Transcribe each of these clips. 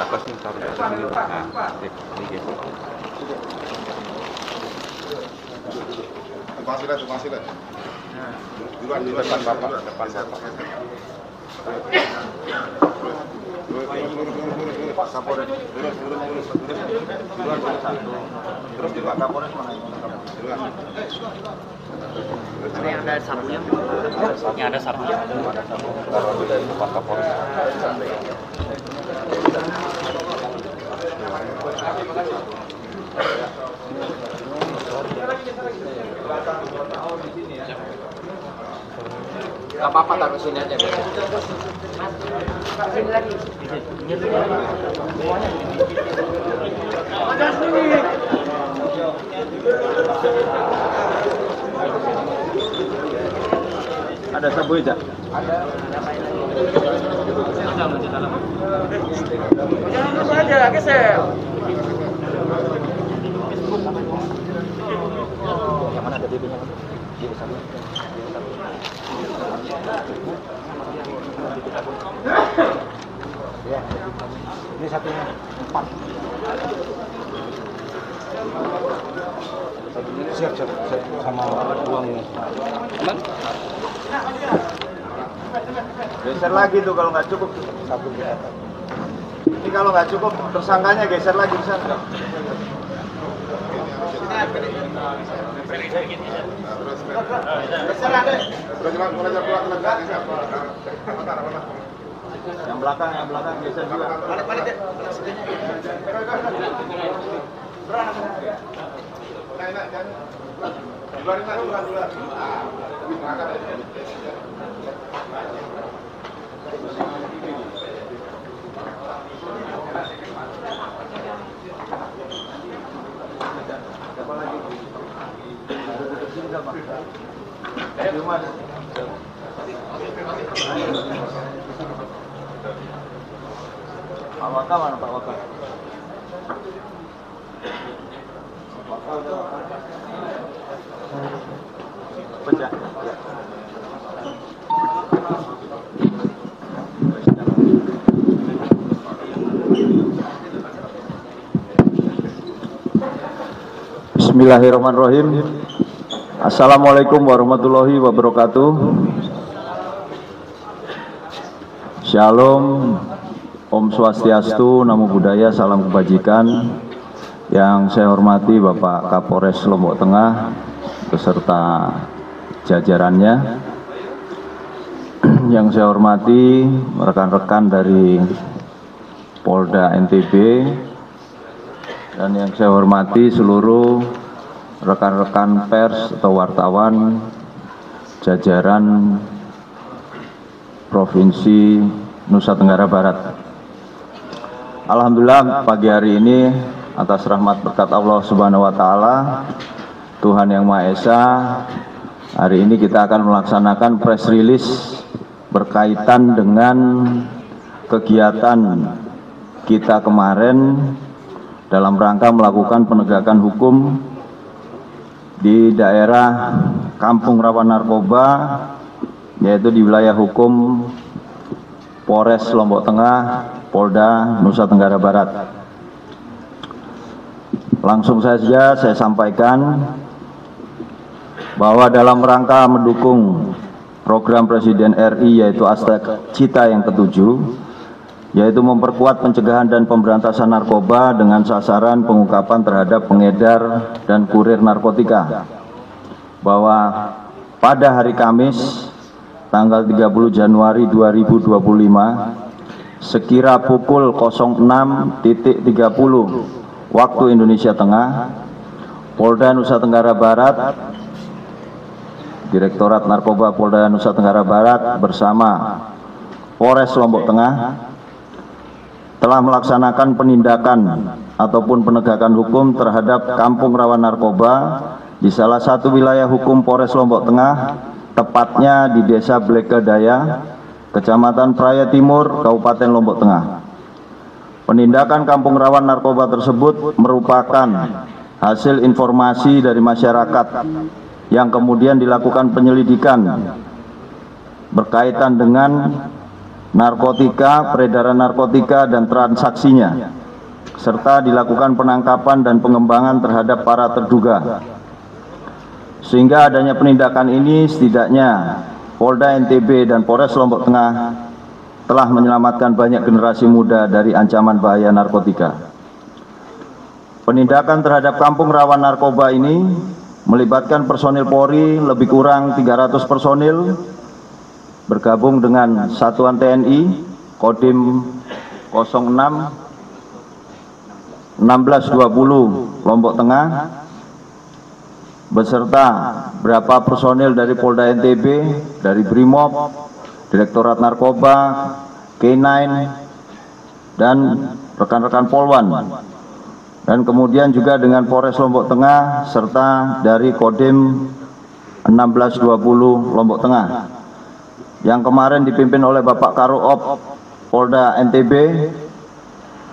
atas nih taruh di sini. Nah, ini gitu. Masih lah. Di depan bapak. Pak Kapolres. Terus di Pak Kapolres mana yang yang ada sapunya? Yang ada sapunya? taruh di Pak Kapolres. Gak apa-apa, taruh sini aja. Sini lagi. Ada sabu aja? Ada. Jangan lupa aja, geser. Yang mana ada BB-nya? Ya, ini satunya 4. Siap sama uang ini. Aman? Geser lagi tuh kalau nggak cukup. Ini kalau nggak cukup tersangkanya geser lagi bisa nggak? Yang belakang geser juga. Balik deh. Pak Waka mana Pak Waka? Pecah. Bismillahirrahmanirrahim. Assalamualaikum warahmatullahi wabarakatuh. Shalom, Om Swastiastu, Namo Buddhaya, salam kebajikan. Yang saya hormati Bapak Kapolres Lombok Tengah beserta jajarannya. Yang saya hormati rekan-rekan dari Polda NTB, dan yang saya hormati seluruh rekan-rekan pers atau wartawan jajaran Provinsi Nusa Tenggara Barat. Alhamdulillah pagi hari ini atas rahmat berkat Allah Subhanahu wa taala, Tuhan Yang Maha Esa, hari ini kita akan melaksanakan press release berkaitan dengan kegiatan kita kemarin dalam rangka melakukan penegakan hukum di daerah Kampung Rawan Narkoba, yaitu di wilayah hukum Polres Lombok Tengah, Polda Nusa Tenggara Barat. Langsung saja saya sampaikan bahwa dalam rangka mendukung program Presiden RI yaitu Asta Cita yang ke-7, yaitu memperkuat pencegahan dan pemberantasan narkoba dengan sasaran pengungkapan terhadap pengedar dan kurir narkotika, bahwa pada hari Kamis tanggal 30 Januari 2025 sekira pukul 06.30 waktu Indonesia Tengah, Polda Nusa Tenggara Barat, Direktorat Narkoba Polda Nusa Tenggara Barat bersama Polres Lombok Tengah telah melaksanakan penindakan ataupun penegakan hukum terhadap Kampung Rawan Narkoba di salah satu wilayah hukum Polres Lombok Tengah, tepatnya di Desa Blekedaya, Kecamatan Praya Timur, Kabupaten Lombok Tengah. Penindakan Kampung Rawan Narkoba tersebut merupakan hasil informasi dari masyarakat yang kemudian dilakukan penyelidikan berkaitan dengan narkotika, peredaran narkotika dan transaksinya, serta dilakukan penangkapan dan pengembangan terhadap para terduga. Sehingga adanya penindakan ini setidaknya Polda NTB dan Polres Lombok Tengah telah menyelamatkan banyak generasi muda dari ancaman bahaya narkotika. Penindakan terhadap kampung rawan narkoba ini melibatkan personil Polri lebih kurang 300 personil bergabung dengan Satuan TNI Kodim 06 1620 Lombok Tengah beserta berapa personil dari Polda NTB, dari Brimob, Direktorat Narkoba, K9 dan rekan-rekan Polwan, dan kemudian juga dengan Polres Lombok Tengah serta dari Kodim 1620 Lombok Tengah yang kemarin dipimpin oleh Bapak Karoop Polda NTB,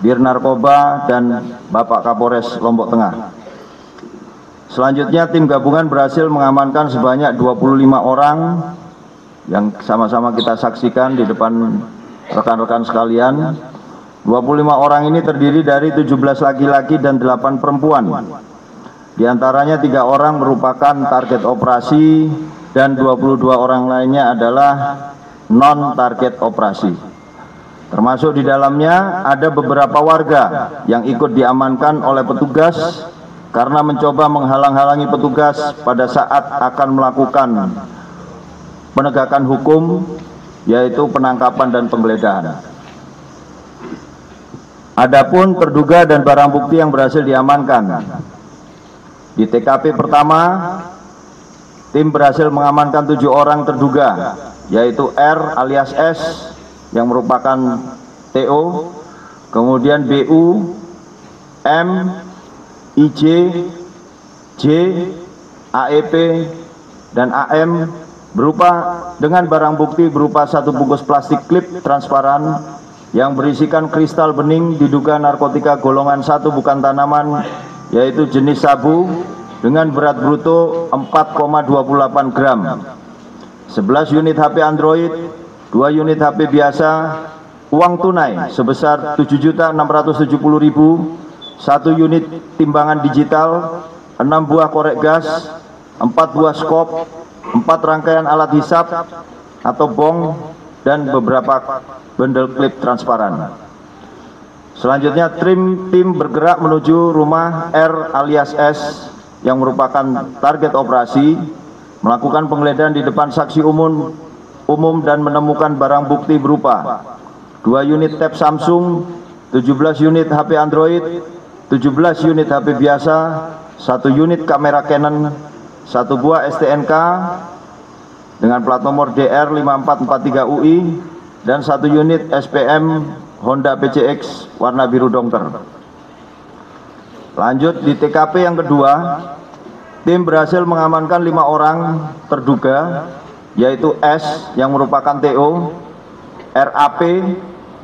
Bir Narkoba dan Bapak Kapolres Lombok Tengah. Selanjutnya tim gabungan berhasil mengamankan sebanyak 25 orang yang sama-sama kita saksikan di depan rekan-rekan sekalian. 25 orang ini terdiri dari 17 laki-laki dan 8 perempuan. Di antaranya 3 orang merupakan target operasi dan 22 orang lainnya adalah non-target operasi. Termasuk di dalamnya ada beberapa warga yang ikut diamankan oleh petugas karena mencoba menghalang-halangi petugas pada saat akan melakukan penegakan hukum, yaitu penangkapan dan penggeledahan. Adapun terduga dan barang bukti yang berhasil diamankan. Di TKP pertama, tim berhasil mengamankan 7 orang terduga, yaitu R alias S yang merupakan TO, kemudian BU, M, IJ, J, AEP, dan AM dengan barang bukti berupa 1 bungkus plastik klip transparan yang berisikan kristal bening diduga narkotika golongan 1 bukan tanaman, yaitu jenis sabu dengan berat bruto 4,28 gram, 11 unit HP Android, 2 unit HP biasa, uang tunai sebesar 7.670.000, 1 unit timbangan digital, 6 buah korek gas, 4 buah skop, 4 rangkaian alat hisap atau bong, dan beberapa bundle klip transparan. Selanjutnya tim bergerak menuju rumah R alias S yang merupakan target operasi, melakukan penggeledahan di depan saksi umum dan menemukan barang bukti berupa 2 unit tab Samsung, 17 unit HP Android, 17 unit HP biasa, 1 unit kamera Canon, 1 buah STNK dengan plat nomor DR5443UI, dan 1 unit SPM Honda PCX warna biru dongker. Lanjut di TKP yang kedua, tim berhasil mengamankan 5 orang terduga, yaitu S yang merupakan TO, RAP,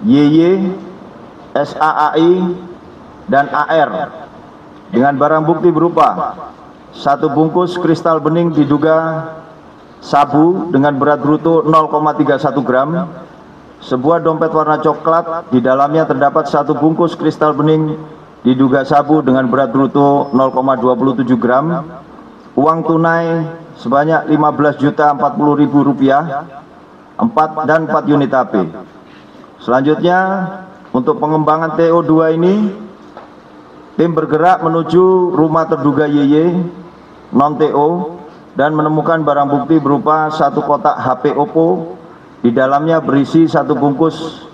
YY, SAAI, dan AR dengan barang bukti berupa 1 bungkus kristal bening diduga sabu dengan berat bruto 0,31 gram, sebuah dompet warna coklat, di dalamnya terdapat 1 bungkus kristal bening diduga sabu dengan berat bruto 0,27 gram, uang tunai sebanyak Rp15.040.000, 4 unit HP. Selanjutnya untuk pengembangan TO2 ini, tim bergerak menuju rumah terduga YY non TO dan menemukan barang bukti berupa 1 kotak HP Oppo, di dalamnya berisi 1 bungkus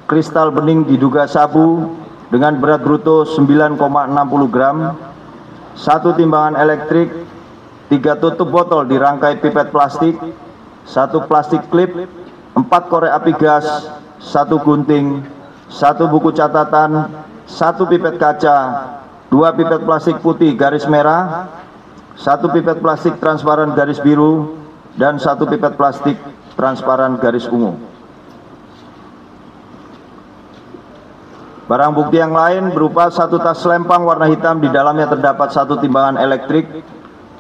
kristal bening diduga sabu dengan berat bruto 9,60 gram, 1 timbangan elektrik, 3 tutup botol dirangkai pipet plastik, 1 plastik klip, 4 korek api gas, 1 gunting, 1 buku catatan, 1 pipet kaca, 2 pipet plastik putih garis merah, 1 pipet plastik transparan garis biru, dan 1 pipet plastik transparan garis ungu. Barang bukti yang lain berupa 1 tas selempang warna hitam, di dalamnya terdapat 1 timbangan elektrik,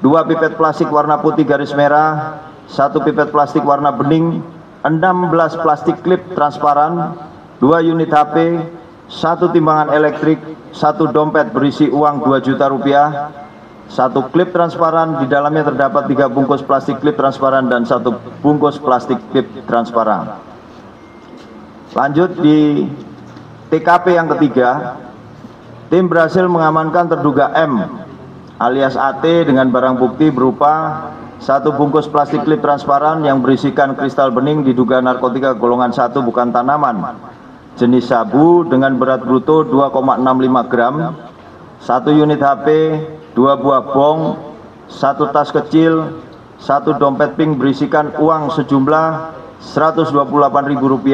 2 pipet plastik warna putih garis merah, 1 pipet plastik warna bening, 16 plastik klip transparan, 2 unit HP, 1 timbangan elektrik, 1 dompet berisi uang 2 juta rupiah, 1 klip transparan, di dalamnya terdapat 3 bungkus plastik klip transparan dan 1 bungkus plastik klip transparan. Lanjut di TKP yang ketiga, tim berhasil mengamankan terduga M alias AT dengan barang bukti berupa 1 bungkus plastik klip transparan yang berisikan kristal bening diduga narkotika golongan 1 bukan tanaman, jenis sabu dengan berat bruto 2,65 gram, 1 unit HP, 2 buah bong, 1 tas kecil, 1 dompet pink berisikan uang sejumlah Rp128.000,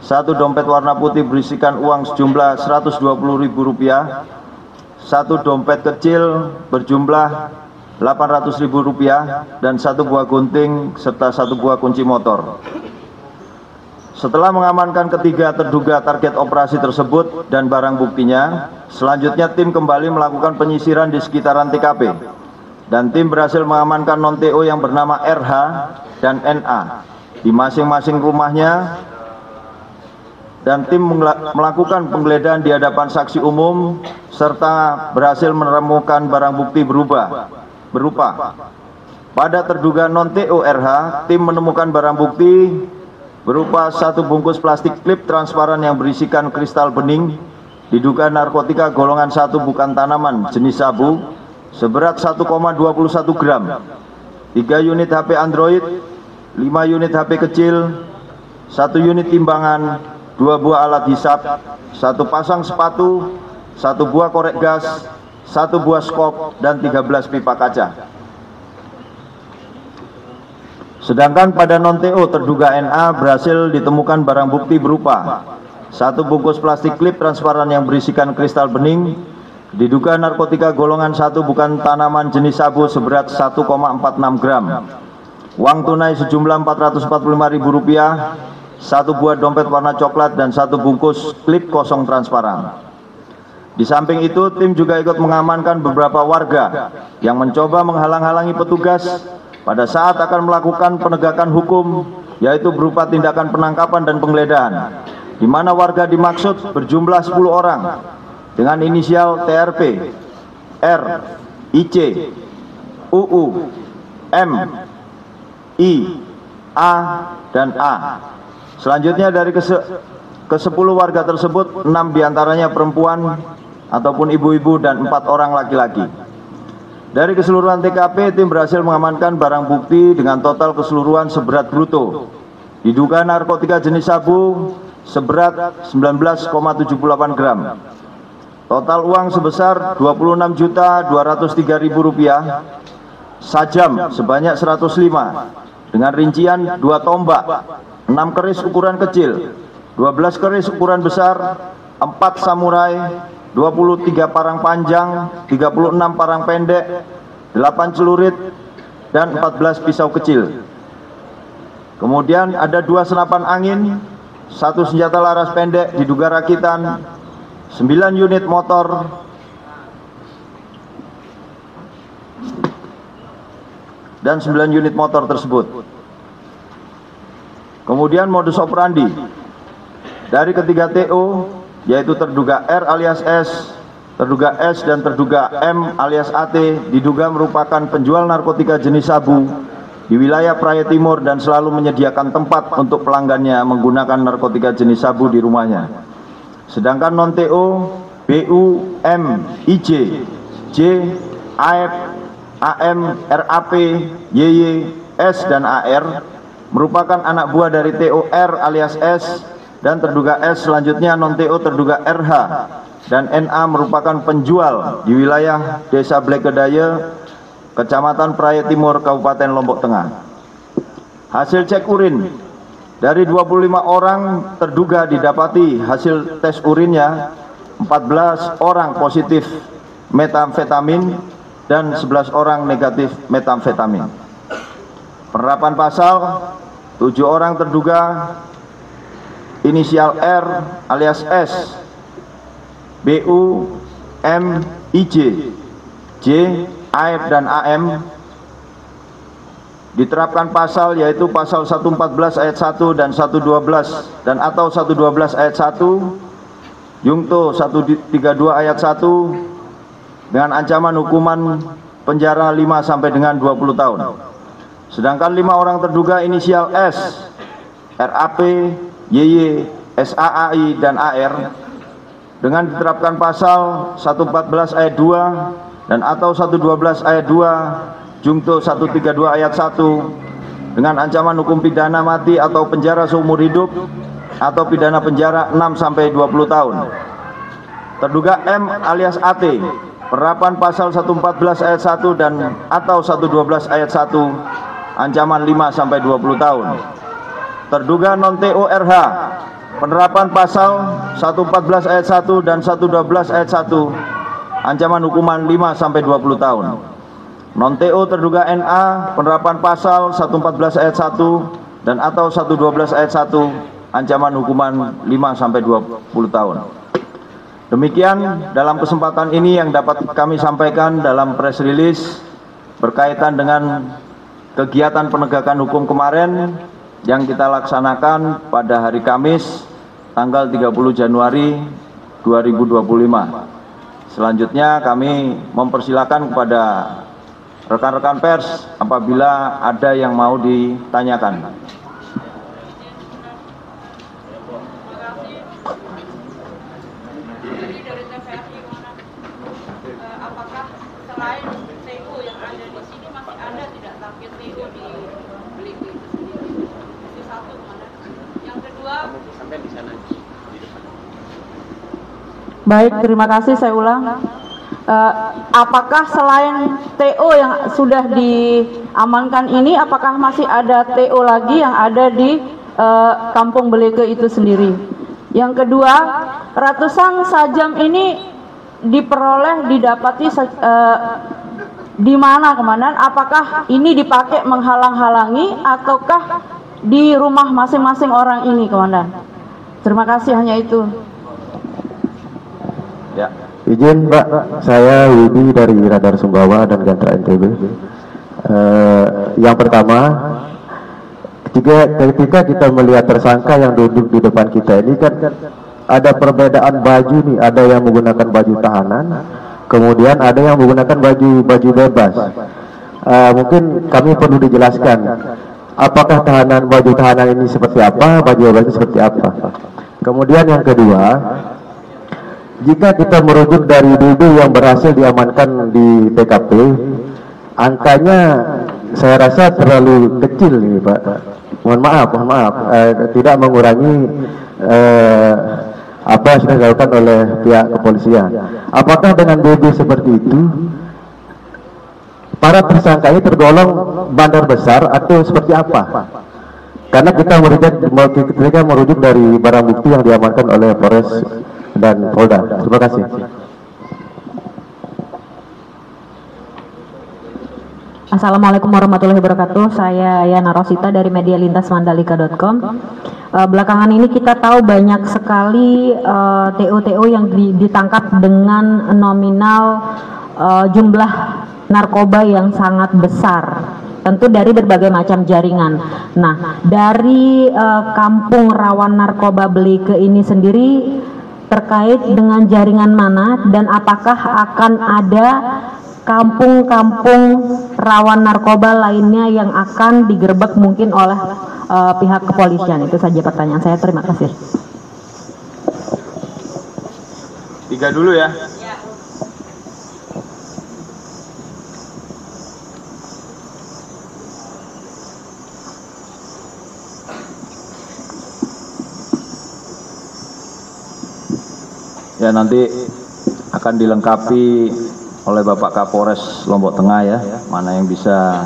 1 dompet warna putih berisikan uang sejumlah Rp120.000, 1 dompet kecil berjumlah Rp800.000 dan 1 buah gunting serta 1 buah kunci motor. Setelah mengamankan ketiga terduga target operasi tersebut dan barang buktinya, selanjutnya tim kembali melakukan penyisiran di sekitaran TKP dan tim berhasil mengamankan non-TO yang bernama RH dan NA di masing-masing rumahnya, dan tim melakukan penggeledahan di hadapan saksi umum serta berhasil menemukan barang bukti berupa pada terduga non-TO RH, tim menemukan barang bukti berupa 1 bungkus plastik klip transparan yang berisikan kristal bening diduga narkotika golongan 1 bukan tanaman jenis sabu seberat 1,21 gram, 3 unit HP Android, 5 unit HP kecil, 1 unit timbangan, 2 buah alat hisap, 1 pasang sepatu, 1 buah korek gas, 1 buah skop, dan 13 pipa kaca. Sedangkan pada non-TO terduga NA berhasil ditemukan barang bukti berupa 1 bungkus plastik klip transparan yang berisikan kristal bening diduga narkotika golongan 1 bukan tanaman jenis sabu seberat 1,46 gram, uang tunai sejumlah Rp445.000, 1 buah dompet warna coklat dan 1 bungkus klip kosong transparan. Di samping itu, tim juga ikut mengamankan beberapa warga yang mencoba menghalang-halangi petugas pada saat akan melakukan penegakan hukum, yaitu berupa tindakan penangkapan dan penggeledahan, di mana warga dimaksud berjumlah 10 orang dengan inisial TRP, R, IC, UU, M, I, A, dan A. Selanjutnya dari ke-10 warga tersebut, 6 diantaranya perempuan ataupun ibu-ibu dan 4 orang laki-laki. Dari keseluruhan TKP, tim berhasil mengamankan barang bukti dengan total keseluruhan seberat bruto diduga narkotika jenis sabu seberat 19,78 gram. Total uang sebesar Rp26.203.000, sajam sebanyak 105 dengan rincian 2 tombak, 6 keris ukuran kecil, 12 keris ukuran besar, 4 samurai, 23 parang panjang, 36 parang pendek, 8 celurit, dan 14 pisau kecil. Kemudian ada 2 senapan angin, 1 senjata laras pendek diduga rakitan, 9 unit motor, dan 9 unit motor tersebut. Kemudian modus operandi dari ketiga TO, yaitu terduga R alias S, terduga S, dan terduga M alias AT, diduga merupakan penjual narkotika jenis sabu di wilayah Praia Timur dan selalu menyediakan tempat untuk pelanggannya menggunakan narkotika jenis sabu di rumahnya. Sedangkan non-TO, BU, M, IJ, J, AF, AM, RAP, YY, S, dan AR merupakan anak buah dari TOR alias S, dan terduga S selanjutnya non-TO terduga RH dan NA merupakan penjual di wilayah Desa Blekedaya, Kecamatan Praia Timur, Kabupaten Lombok Tengah. Hasil cek urin dari 25 orang terduga didapati hasil tes urinnya 14 orang positif metamfetamin dan 11 orang negatif metamfetamin. Penerapan pasal, 7 orang terduga inisial R alias S, BU, M, IJ, J, AF, dan AM diterapkan pasal yaitu pasal 114 ayat 1 dan 112 dan atau 112 ayat 1 Jungto 132 ayat 1 dengan ancaman hukuman penjara 5 sampai dengan 20 tahun. Sedangkan 5 orang terduga inisial S, RAP, YY, SAAI dan AR dengan diterapkan pasal 114 ayat 2 dan atau 112 ayat 2 Jungto 132 ayat 1 dengan ancaman hukum pidana mati atau penjara seumur hidup atau pidana penjara 6 sampai 20 tahun. Terduga M alias AT, penerapan pasal 114 ayat 1 dan atau 112 ayat 1, ancaman 5 sampai 20 tahun. Terduga non TO RH, penerapan pasal 114 ayat 1 dan 112 ayat 1, ancaman hukuman 5 sampai 20 tahun. Non TO terduga NA, penerapan pasal 114 ayat 1 dan atau 112 ayat 1, ancaman hukuman 5 sampai 20 tahun. Demikian dalam kesempatan ini yang dapat kami sampaikan dalam press release berkaitan dengan kegiatan penegakan hukum kemarin yang kita laksanakan pada hari Kamis tanggal 30 Januari 2025. Selanjutnya kami mempersilakan kepada rekan-rekan pers apabila ada yang mau ditanyakan. Apakah selain TO yang ada di sini masih ada tidak target TO di Beliku itu sendiri? Itu satu, Komandan. Yang kedua, sampai di sana. Baik, terima kasih. Saya ulang. Apakah selain TO yang sudah diamankan ini, apakah masih ada TO lagi yang ada di Kampung Beleke itu sendiri? Yang kedua, ratusan sajam ini didapati di mana, Komandan? Apakah ini dipakai menghalang-halangi ataukah di rumah masing-masing orang ini, Komandan? Terima kasih, hanya itu. Ya. Izin Mbak, saya Widi dari Radar Sumbawa dan Gantra NTB. Yang pertama, ketika kita melihat tersangka yang duduk di depan kita ini kan ada perbedaan baju nih, ada yang menggunakan baju tahanan, kemudian ada yang menggunakan baju bebas. Mungkin kami perlu dijelaskan, apakah baju tahanan ini seperti apa, baju bebas ini seperti apa. Kemudian yang kedua, jika kita merujuk dari DB yang berhasil diamankan di TKP, angkanya saya rasa terlalu kecil nih Pak. Mohon maaf, tidak mengurangi apa yang sudah dilakukan oleh pihak kepolisian. Apakah dengan DB seperti itu, para tersangka ini tergolong bandar besar atau seperti apa? Karena kita merujuk dari barang bukti yang diamankan oleh Polres dan Polda. Terima kasih. Assalamualaikum warahmatullahi wabarakatuh. Saya Yana Rosita dari medialintasmandalika.com. Belakangan ini kita tahu banyak sekali TO-TO yang ditangkap dengan nominal jumlah narkoba yang sangat besar. Tentu dari berbagai macam jaringan. Nah, dari kampung rawan narkoba Beleke ini sendiri terkait dengan jaringan mana dan apakah akan ada kampung-kampung rawan narkoba lainnya yang akan digerebek mungkin oleh pihak kepolisian? Itu saja pertanyaan saya. Terima kasih. 3 dulu ya. Ya, nanti akan dilengkapi oleh Bapak Kapolres Lombok Tengah ya, mana yang bisa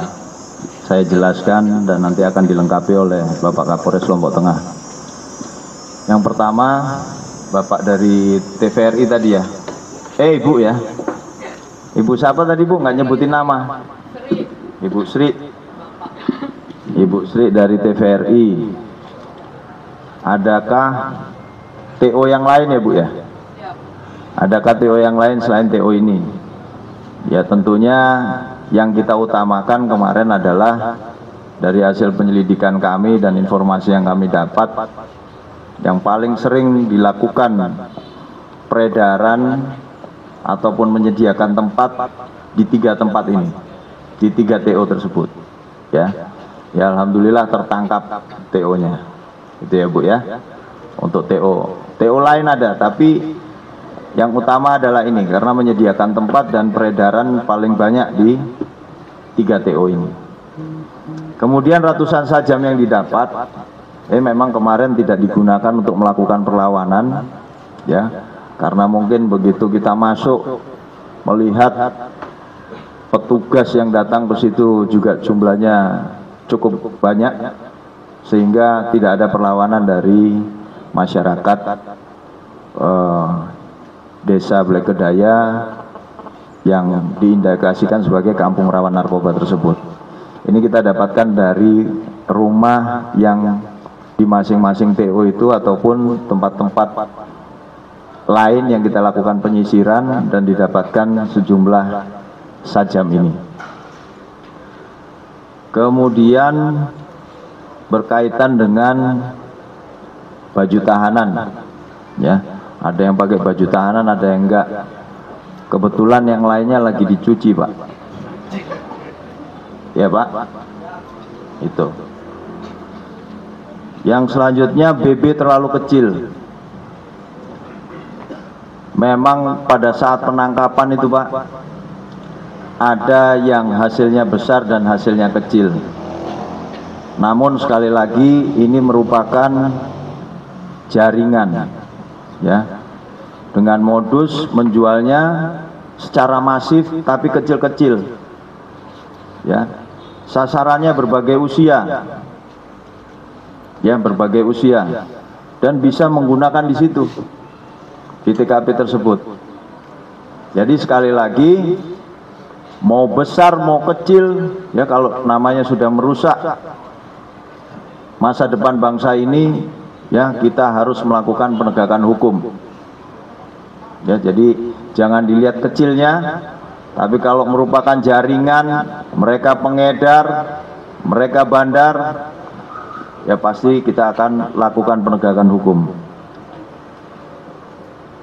saya jelaskan dan nanti akan dilengkapi oleh Bapak Kapolres Lombok Tengah. Yang pertama, Bapak dari TVRI tadi ya. Ibu ya. Ibu siapa tadi Bu? Nggak nyebutin nama. Ibu Sri. Ibu Sri dari TVRI. Adakah TO yang lain ya Bu ya? Adakah TO yang lain selain TO ini? Ya tentunya yang kita utamakan kemarin adalah dari hasil penyelidikan kami dan informasi yang kami dapat, yang paling sering dilakukan peredaran ataupun menyediakan tempat di 3 tempat ini, di 3 TO tersebut. Ya, alhamdulillah tertangkap TO-nya. Itu ya Bu ya. Untuk TO lain ada, tapi yang utama adalah ini karena menyediakan tempat dan peredaran paling banyak di 3 TO ini. Kemudian ratusan sajam yang didapat, memang kemarin tidak digunakan untuk melakukan perlawanan, ya, karena mungkin begitu kita masuk melihat petugas yang datang ke situ juga jumlahnya cukup banyak, sehingga tidak ada perlawanan dari masyarakat Desa Blekedaya yang diindikasikan sebagai kampung rawan narkoba tersebut. Ini kita dapatkan dari rumah yang di masing-masing TO itu ataupun tempat-tempat lain yang kita lakukan penyisiran dan didapatkan sejumlah sajam ini. Kemudian berkaitan dengan baju tahanan, ya, ada yang pakai baju tahanan, ada yang enggak. Kebetulan yang lainnya lagi dicuci, Pak. Ya Pak, itu. Yang selanjutnya BB terlalu kecil. Memang pada saat penangkapan itu Pak, ada yang hasilnya besar dan hasilnya kecil. Namun sekali lagi ini merupakan jaringan, ya, dengan modus menjualnya secara masif tapi kecil-kecil, ya. Sasarannya berbagai usia, ya, berbagai usia, dan bisa menggunakan di situ, di TKP tersebut. Jadi sekali lagi, mau besar mau kecil, ya, kalau namanya sudah merusak masa depan bangsa ini, ya, kita harus melakukan penegakan hukum. Ya, jadi jangan dilihat kecilnya, tapi kalau merupakan jaringan, mereka pengedar, mereka bandar, ya pasti kita akan lakukan penegakan hukum.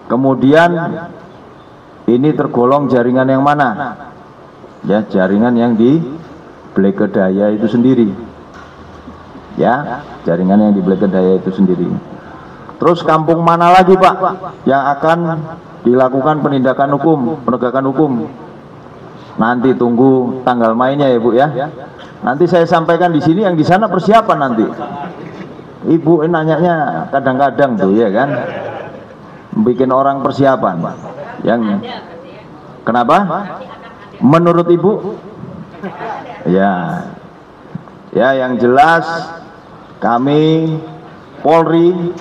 Kemudian ini tergolong jaringan yang mana? Ya, jaringan yang di Blekedaya itu sendiri. Ya, jaringan yang di Blekedaya itu sendiri. Terus kampung mana lagi Pak yang akan dilakukan penindakan hukum, penegakan hukum? Nanti tunggu tanggal mainnya ya Bu ya. Nanti saya sampaikan di sini, yang di sana persiapan nanti. Ibu nanyanya kadang-kadang tuh ya kan, bikin orang persiapan. Yang kenapa? Menurut Ibu? Ya, ya, yang jelas kami Polri,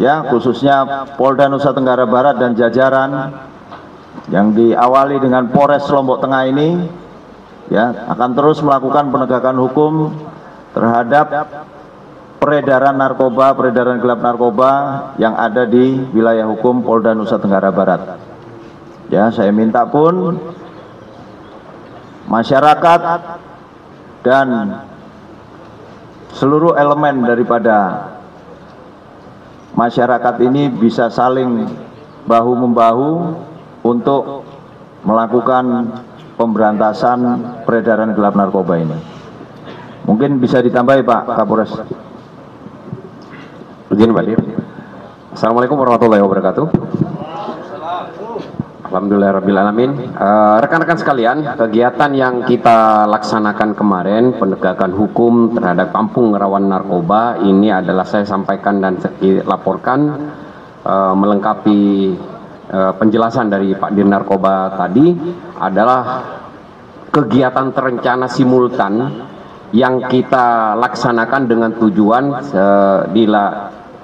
ya, khususnya Polda Nusa Tenggara Barat dan jajaran yang diawali dengan Polres Lombok Tengah ini, ya, akan terus melakukan penegakan hukum terhadap peredaran narkoba, peredaran gelap narkoba yang ada di wilayah hukum Polda Nusa Tenggara Barat. Ya, saya minta pun masyarakat dan seluruh elemen daripada masyarakat ini bisa saling bahu-membahu untuk melakukan pemberantasan peredaran gelap narkoba ini. Mungkin bisa ditambahi Pak Kapolres. Begini Pak Dir. Assalamualaikum warahmatullahi wabarakatuh. Alhamdulillahirrahmanirrahim. Rekan-rekan sekalian, kegiatan yang kita laksanakan kemarin, penegakan hukum terhadap kampung rawan narkoba, ini adalah saya sampaikan dan laporkan melengkapi penjelasan dari Pak Dir Narkoba tadi, adalah kegiatan terencana simultan yang kita laksanakan dengan tujuan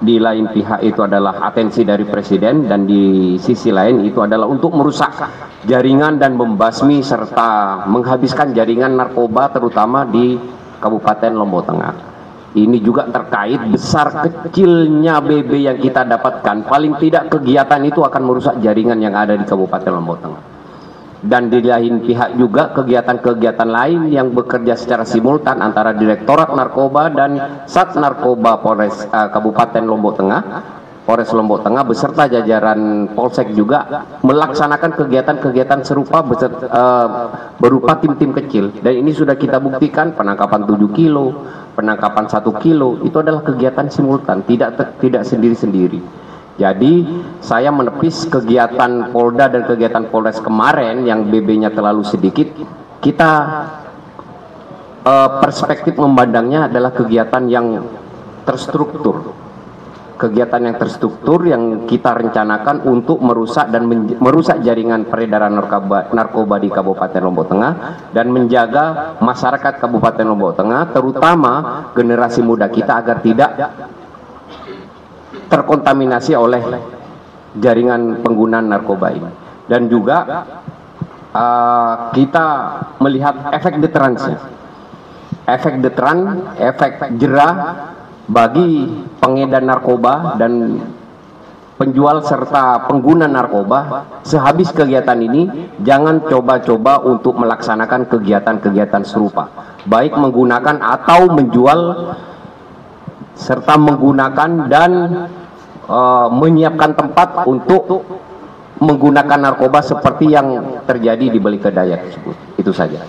di lain pihak itu adalah atensi dari Presiden, dan di sisi lain itu adalah untuk merusak jaringan dan membasmi serta menghabiskan jaringan narkoba terutama di Kabupaten Lombok Tengah. Ini juga terkait besar kecilnya BB yang kita dapatkan, paling tidak kegiatan itu akan merusak jaringan yang ada di Kabupaten Lombok Tengah. dan di lain pihak juga kegiatan-kegiatan lain yang bekerja secara simultan antara Direktorat Narkoba dan Sat Narkoba Polres Kabupaten Lombok Tengah, Polres Lombok Tengah beserta jajaran Polsek juga melaksanakan kegiatan-kegiatan serupa berupa tim-tim kecil, dan ini sudah kita buktikan penangkapan 7 kilo, penangkapan 1 kilo itu adalah kegiatan simultan, tidak sendiri-sendiri. Jadi saya menepis kegiatan Polda dan kegiatan Polres kemarin yang BB-nya terlalu sedikit. Kita perspektif memandangnya adalah kegiatan yang terstruktur. Kegiatan yang terstruktur yang kita rencanakan untuk merusak jaringan peredaran narkoba di Kabupaten Lombok Tengah dan menjaga masyarakat Kabupaten Lombok Tengah, terutama generasi muda kita agar tidak terkontaminasi oleh jaringan penggunaan narkoba ini. Dan juga kita melihat efek deteransi, efek jerah bagi pengedar narkoba dan penjual serta pengguna narkoba. Sehabis kegiatan ini, jangan coba-coba untuk melaksanakan kegiatan-kegiatan serupa, baik menggunakan atau menjual serta menggunakan dan menyiapkan tempat untuk menggunakan narkoba seperti yang terjadi di Belikedaya tersebut. Itu saja.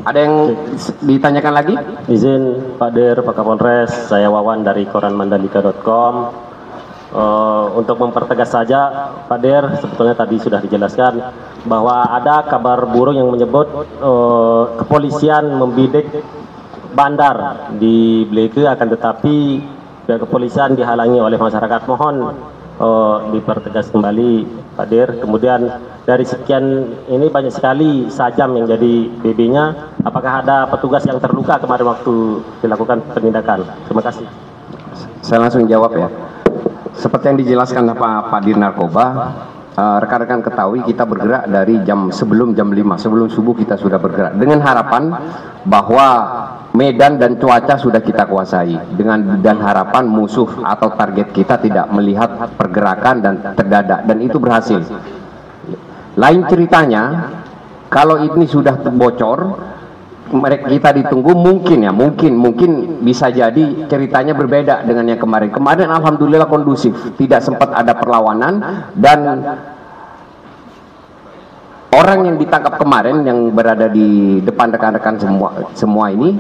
Ada yang ditanyakan lagi? Izin Pak Dir, Pak Kapolres, saya Wawan dari koran Mandalika.com. Untuk mempertegas saja Pak Dir, sebetulnya tadi sudah dijelaskan bahwa ada kabar burung yang menyebut kepolisian membidik bandar di Bleke, akan tetapi pihak kepolisian dihalangi oleh masyarakat. Mohon dipertegas kembali Pak Dir. Kemudian dari sekian ini banyak sekali sajam yang jadi BB-nya, apakah ada petugas yang terluka kemarin waktu dilakukan penindakan? Terima kasih. Saya langsung jawab ya. Seperti yang dijelaskan Pak Dir Narkoba, rekan-rekan ketahui kita bergerak dari sebelum jam 5, sebelum subuh kita sudah bergerak dengan harapan bahwa medan dan cuaca sudah kita kuasai, dan harapan musuh atau target kita tidak melihat pergerakan dan terdadak, dan itu berhasil. Lain ceritanya kalau ini sudah bocor, mereka kita ditunggu, mungkin bisa jadi ceritanya berbeda dengan yang kemarin. Kemarin alhamdulillah kondusif, tidak sempat ada perlawanan, dan orang yang ditangkap kemarin yang berada di depan rekan-rekan semua ini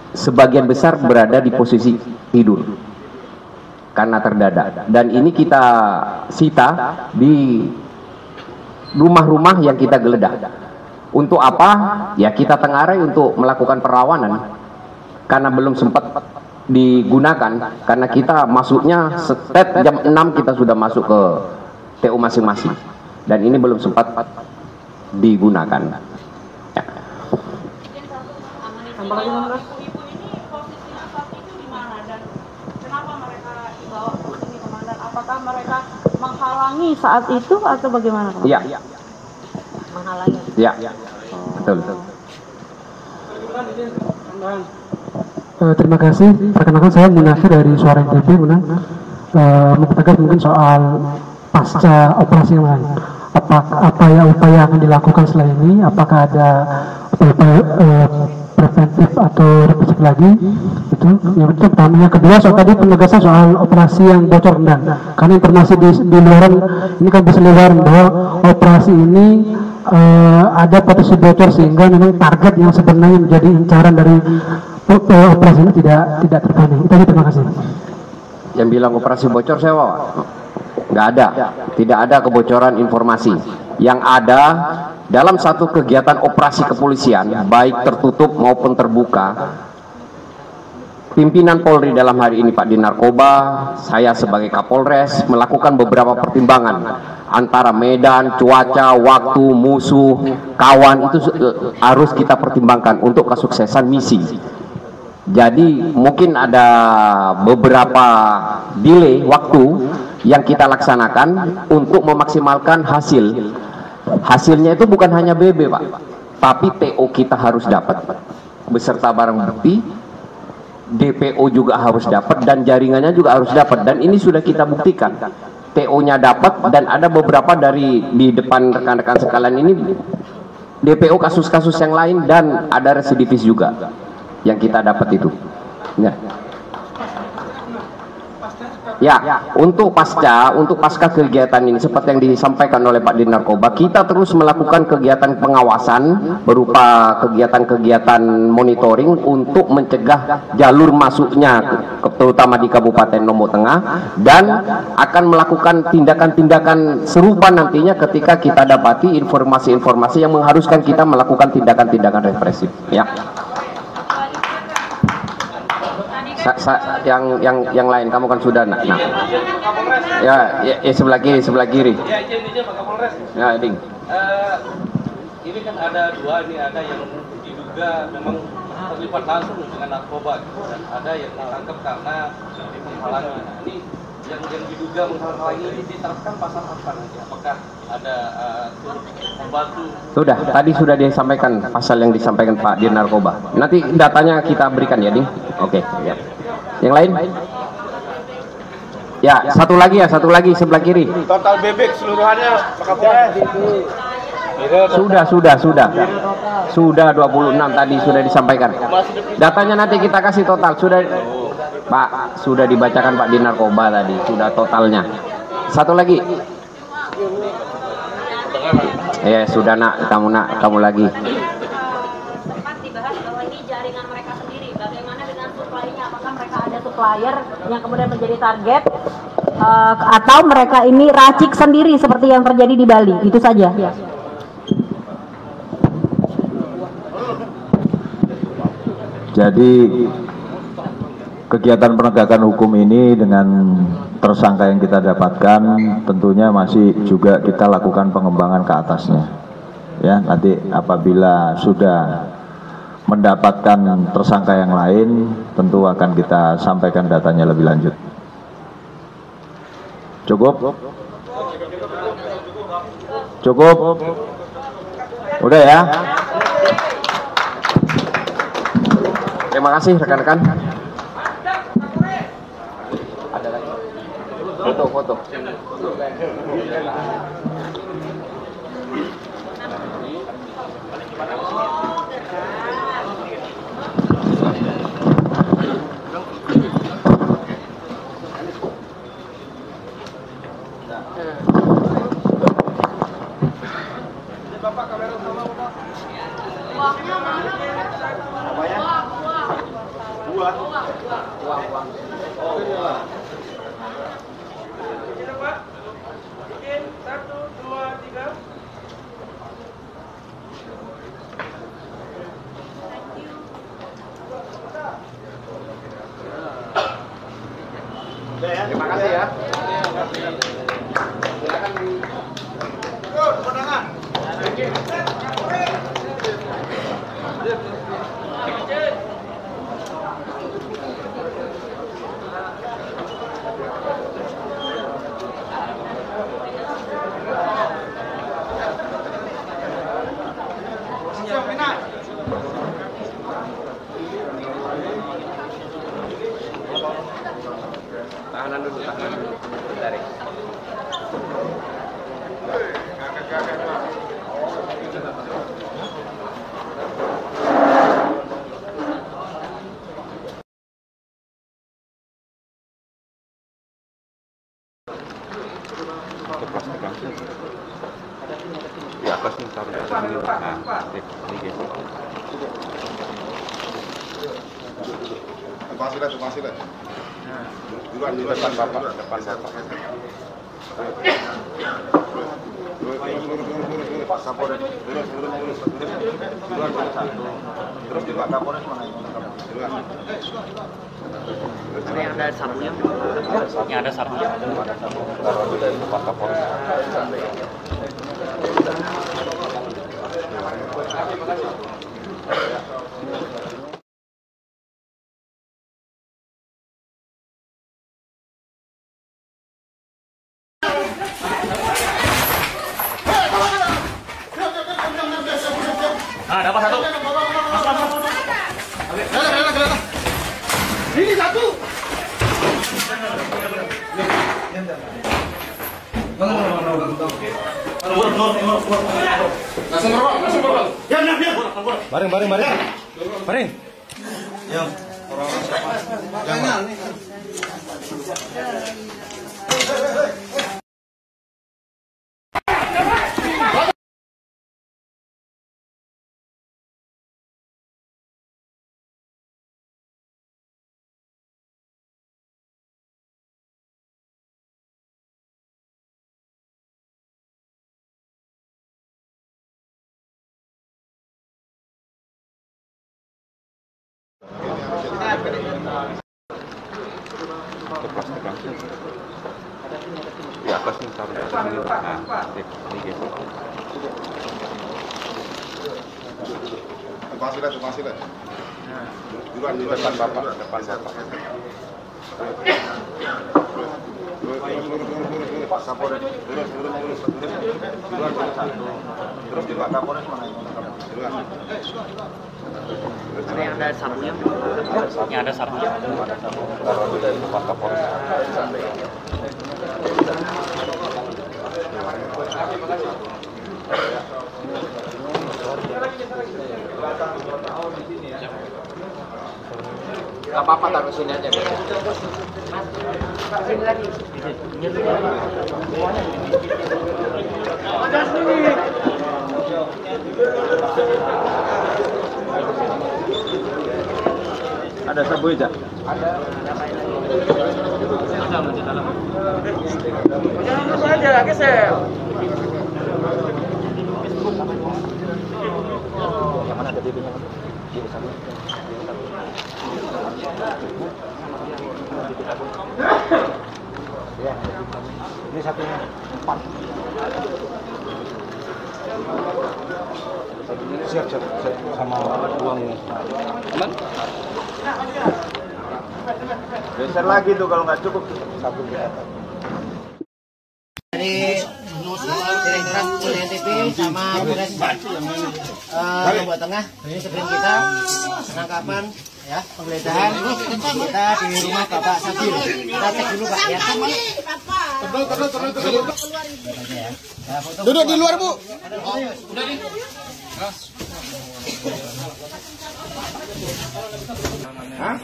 sebagian besar berada di posisi tidur karena terdadak, dan ini kita sita di rumah-rumah yang kita geledah. Untuk apa? Ya kita tengarai untuk melakukan perlawanan karena belum sempat digunakan, karena kita masuknya step jam 6 kita sudah masuk ke TU masing-masing, dan ini belum sempat digunakan. Ya. Ibu ini posisinya saat itu di mana dan kenapa mereka dibawa ke sini, Komandan? Apakah mereka menghalangi saat itu atau bagaimana? Iya. Menghalangi. Ya, betul. Terima kasih. Perkenalkan saya Munafir dari Suara NTB. Mempertegas mungkin soal pasca operasi yang lain. Apa ya upaya akan dilakukan setelah ini? Apakah ada upaya preventif atau represif lagi? Itu yang pertama. Yang kedua soal tadi penegasan soal operasi yang bocor rendah. Karena informasi di luaran ini kan bisa luaran bahwa operasi ini ada potensi bocor, sehingga memang target yang sebenarnya menjadi incaran dari operasi ini tidak terpenuhi. Itu aja, terima kasih. Yang bilang operasi bocor saya nggak ada, tidak ada kebocoran informasi. Yang ada dalam satu kegiatan operasi kepolisian, baik tertutup maupun terbuka, pimpinan Polri dalam hari ini Pak Dir Narkoba, saya sebagai Kapolres melakukan beberapa pertimbangan antara medan, cuaca, waktu, musuh, kawan, itu harus kita pertimbangkan untuk kesuksesan misi. Jadi mungkin ada beberapa delay waktu yang kita laksanakan untuk memaksimalkan hasil. Hasilnya itu bukan hanya BB Pak, tapi TO kita harus dapat beserta barang bukti, DPO juga harus dapat, dan jaringannya juga harus dapat, dan ini sudah kita buktikan. TO-nya dapat, dan ada beberapa dari di depan rekan-rekan sekalian ini DPO kasus-kasus yang lain, dan ada residivis juga yang kita dapat itu. Ya, untuk pasca kegiatan ini seperti yang disampaikan oleh Pak Dir Narkoba, kita terus melakukan kegiatan pengawasan berupa kegiatan-kegiatan monitoring untuk mencegah jalur masuknya terutama di Kabupaten Lombok Tengah, dan akan melakukan tindakan-tindakan serupa nantinya ketika kita dapati informasi-informasi yang mengharuskan kita melakukan tindakan-tindakan represif, ya. Yang lain kamu kan sudah nak. Ya, sebelah kiri. Ya, Ding. Ini kan ada dua, ini ada yang diduga memang terlibat langsung dengan narkoba, dan ada yang ditangkap karena menghalangi. Nah, ini yang diduga menghalangi ini diterapkan pasal apa nanti? Apakah ada membantu? Tadi sudah disampaikan pasal yang disampaikan Pak Dir Narkoba. Nanti datanya kita berikan ya, Ding. Oke, ya. Yang lain? Ya, satu lagi sebelah kiri. Total bebek seluruhannya Pak Kapolres. Sudah 26 tadi sudah disampaikan. Datanya nanti kita kasih total. Pak, sudah dibacakan Pak Dir Narkoba tadi, sudah totalnya. Satu lagi. Ya, sudah nak, kamu lagi. Ada supplier yang kemudian menjadi target atau mereka ini racik sendiri seperti yang terjadi di Bali, itu saja. Jadi kegiatan penegakan hukum ini dengan tersangka yang kita dapatkan tentunya masih juga kita lakukan pengembangan ke atasnya. Ya, nanti apabila sudah mendapatkan tersangka yang lain, tentu akan kita sampaikan datanya lebih lanjut. Cukup? Udah ya? Terima kasih rekan-rekan. Ada lagi? Foto. Terima kasih ya. Tahanan dulu. Tarik. Di atas nih taruh ini. Nah, ini guys. Masih lah. Duluan, depan Bapak. Pak Kapolres. Duluan satu. Terus di Pak Kapolres mana yang Yang ada sabunya. Yang ada sabunya. Taruh dari Pak Kapolres. Dapat satu. Ini satu. Bareng. Ya. Jangan. Di atas nih taruh ini. Nah, ini guys. Tukang silet. Duluan depan Bapak. Pak Kapolres. Terus di Pak Kapolres mana yang Ada yang ada sapunya. Yang ada sapunya. kalau dari Pak Kapolres. Gak apa-apa, taruh sini aja. Sini lagi. Ada sabu aja. Jangan lupa aja, geser. Yang mana ada DB-nya? Ya, ini satunya 4. Siap sama uangnya. Aman? Geser lagi tuh kalau nggak cukup. Satu. Dari Direktorat NTP sama Polres Lombok Tengah, ini sebelum kita penangkapan ya penggeledahan kita di rumah Bapak Sabil. Kita cek dulu Pak ya. Duduk di luar Bu. Hah? Hah?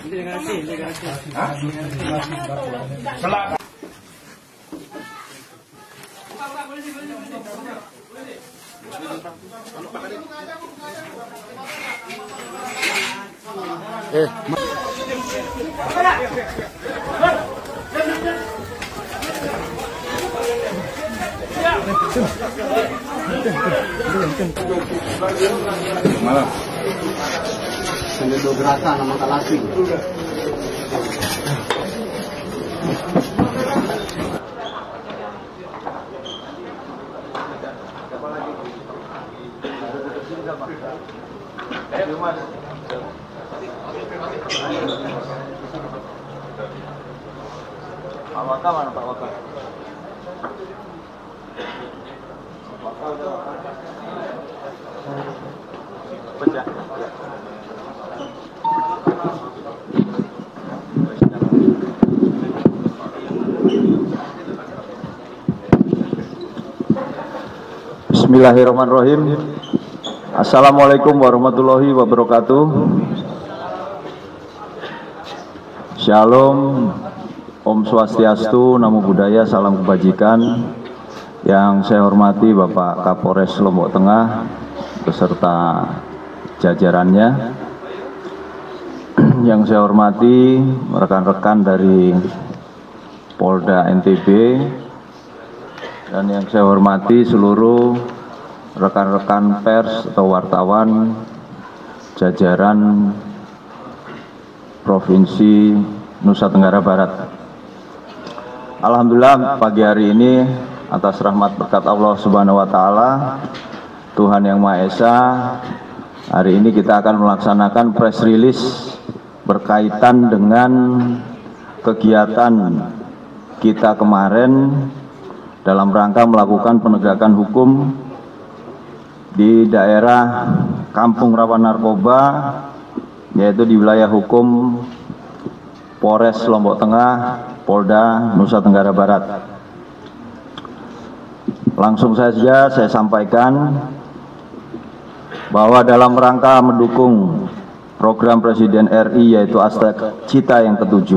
Malam. Sambil berasa nama Kalasi. Pak Waka mana Pak Waka? Pecah. Bismillahirrahmanirrahim. Assalamualaikum warahmatullahi wabarakatuh. Shalom, Om Swastiastu, Namo Buddhaya, salam kebajikan. Yang saya hormati Bapak Kapolres Lombok Tengah beserta jajarannya. Yang saya hormati rekan-rekan dari Polda NTB, dan yang saya hormati seluruh rekan-rekan pers atau wartawan jajaran Provinsi Nusa Tenggara Barat. Alhamdulillah pagi hari ini atas rahmat berkat Allah Subhanahu wa taala, Tuhan Yang Maha Esa, hari ini kita akan melaksanakan press release berkaitan dengan kegiatan kita kemarin dalam rangka melakukan penegakan hukum di daerah Kampung Rawan Narkoba, yaitu di wilayah hukum Polres Lombok Tengah, Polda Nusa Tenggara Barat. langsung saja saya sampaikan bahwa dalam rangka mendukung program Presiden RI yaitu Cita yang ke-7,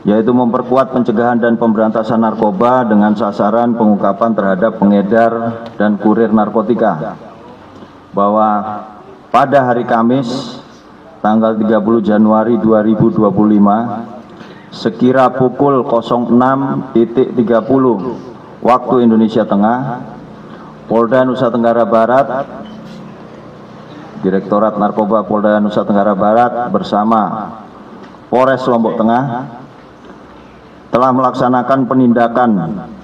yaitu memperkuat pencegahan dan pemberantasan narkoba dengan sasaran pengungkapan terhadap pengedar dan kurir narkotika, bahwa pada hari Kamis tanggal 30 Januari 2025 sekira pukul 06.30 waktu Indonesia Tengah, Polda Nusa Tenggara Barat, Direktorat Narkoba Polda Nusa Tenggara Barat bersama Polres Lombok Tengah telah melaksanakan penindakan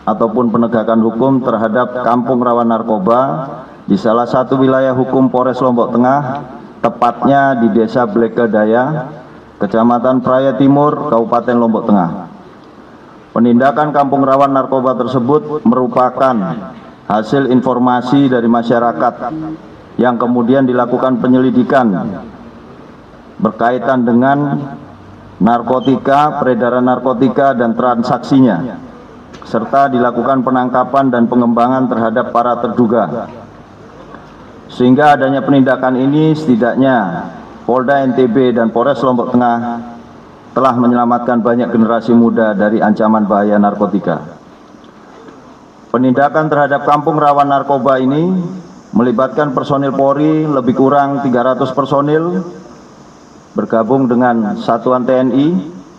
ataupun penegakan hukum terhadap kampung rawan narkoba di salah satu wilayah hukum Polres Lombok Tengah, tepatnya di Desa Blekedaya, Kecamatan Praya Timur, Kabupaten Lombok Tengah. Penindakan kampung rawan narkoba tersebut merupakan hasil informasi dari masyarakat yang kemudian dilakukan penyelidikan berkaitan dengan narkotika, peredaran narkotika dan transaksinya, serta dilakukan penangkapan dan pengembangan terhadap para terduga. Sehingga adanya penindakan ini setidaknya Polda NTB dan Polres Lombok Tengah telah menyelamatkan banyak generasi muda dari ancaman bahaya narkotika. Penindakan terhadap kampung rawan narkoba ini melibatkan personil Polri lebih kurang 300 personil bergabung dengan Satuan TNI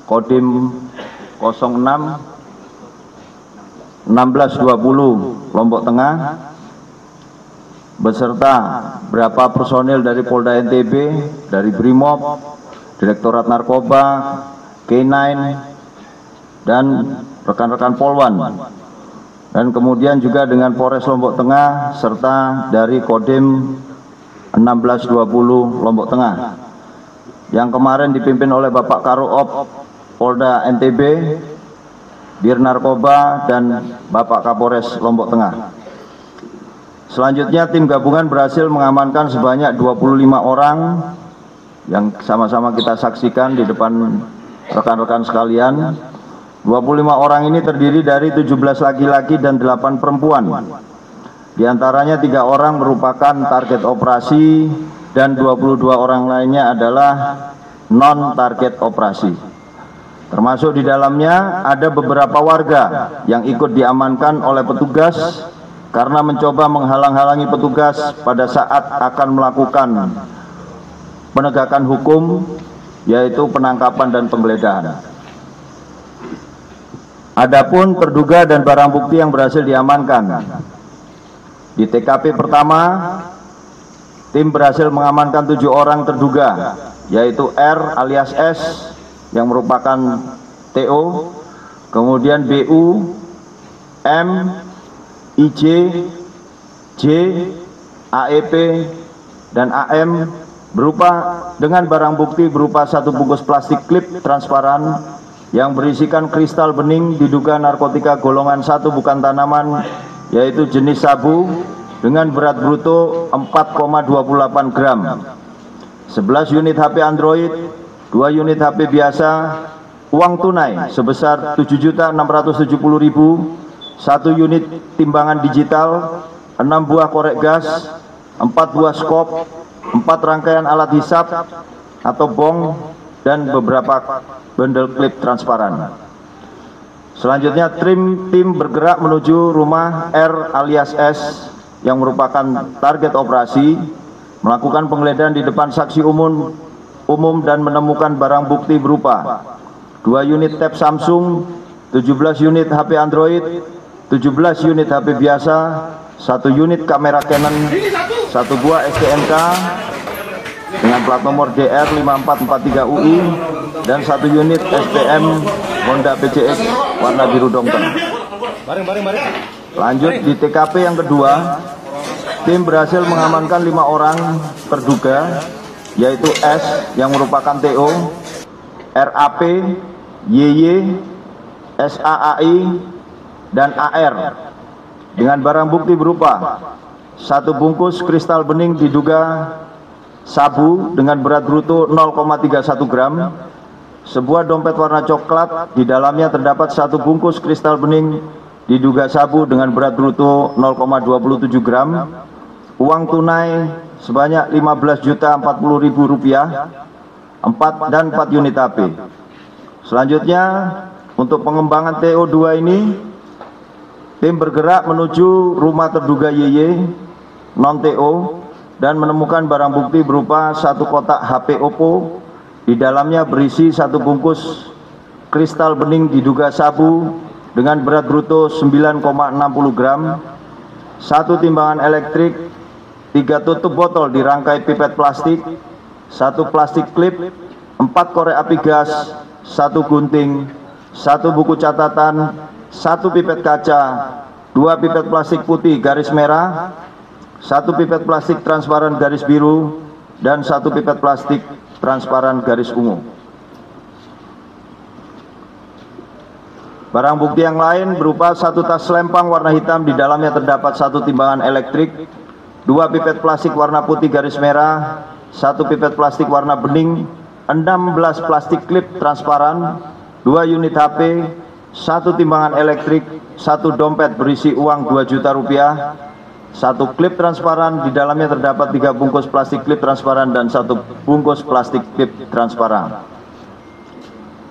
Kodim 06 1620 Lombok Tengah beserta berapa personil dari Polda NTB, dari Brimob, Direktorat Narkoba, K9, dan rekan-rekan Polwan, dan kemudian juga dengan Polres Lombok Tengah serta dari Kodim 1620 Lombok Tengah yang kemarin dipimpin oleh Bapak Karoop Polda NTB, Dir Narkoba, dan Bapak Kapolres Lombok Tengah. Selanjutnya tim gabungan berhasil mengamankan sebanyak 25 orang yang sama-sama kita saksikan di depan rekan-rekan sekalian. 25 orang ini terdiri dari 17 laki-laki dan 8 perempuan. Di antaranya 3 orang merupakan target operasi dan 22 orang lainnya adalah non-target operasi. Termasuk di dalamnya ada beberapa warga yang ikut diamankan oleh petugas karena mencoba menghalang-halangi petugas pada saat akan melakukan penegakan hukum, yaitu penangkapan dan penggeledahan. Adapun terduga dan barang bukti yang berhasil diamankan. Di TKP pertama, tim berhasil mengamankan 7 orang terduga, yaitu R alias S yang merupakan TO, kemudian BU, M, IJ, J, AEP, dan AM dengan barang bukti berupa 1 bungkus plastik klip transparan yang berisikan kristal bening diduga narkotika golongan 1 bukan tanaman, yaitu jenis sabu dengan berat bruto 4,28 gram, 11 unit HP Android, 2 unit HP biasa, uang tunai sebesar 7.670.000, 1 unit timbangan digital, 6 buah korek gas, 4 buah skop, 4 rangkaian alat hisap atau bong, dan beberapa bundle klip transparan. Selanjutnya tim bergerak menuju rumah R alias S yang merupakan target operasi, melakukan penggeledahan di depan saksi umum dan menemukan barang bukti berupa 2 unit tab Samsung, 17 unit HP Android, 17 unit HP biasa, 1 unit kamera Canon, 1 buah STNK dengan plat nomor DR 5443UI, dan 1 unit SPM Honda PCX warna biru dongker. Lanjut di TKP yang kedua, tim berhasil mengamankan 5 orang terduga, yaitu S yang merupakan TO, RAP, YY, SAAI, dan AR dengan barang bukti berupa 1 bungkus kristal bening diduga sabu dengan berat bruto 0,31 gram, sebuah dompet warna coklat, di dalamnya terdapat 1 bungkus kristal bening diduga sabu dengan berat bruto 0,27 gram, uang tunai sebanyak Rp15.040.000, 4 unit HP. Selanjutnya, untuk pengembangan TO2 ini, tim bergerak menuju rumah terduga YY non-TO dan menemukan barang bukti berupa satu kotak HP Oppo, di dalamnya berisi satu bungkus kristal bening diduga sabu dengan berat bruto 9,60 gram, satu timbangan elektrik, 3 tutup botol dirangkai pipet plastik, satu plastik klip, 4 korek api gas, 1 gunting, 1 buku catatan, 1 pipet kaca, 2 pipet plastik putih garis merah, 1 pipet plastik transparan garis biru, dan 1 pipet plastik transparan garis ungu. Barang bukti yang lain berupa satu tas selempang warna hitam, di dalamnya terdapat satu timbangan elektrik, 2 pipet plastik warna putih garis merah, 1 pipet plastik warna bening, 16 plastik klip transparan, 2 unit HP, 1 timbangan elektrik, 1 dompet berisi uang Rp2 juta, 1 klip transparan, di dalamnya terdapat 3 bungkus plastik klip transparan dan 1 bungkus plastik klip transparan.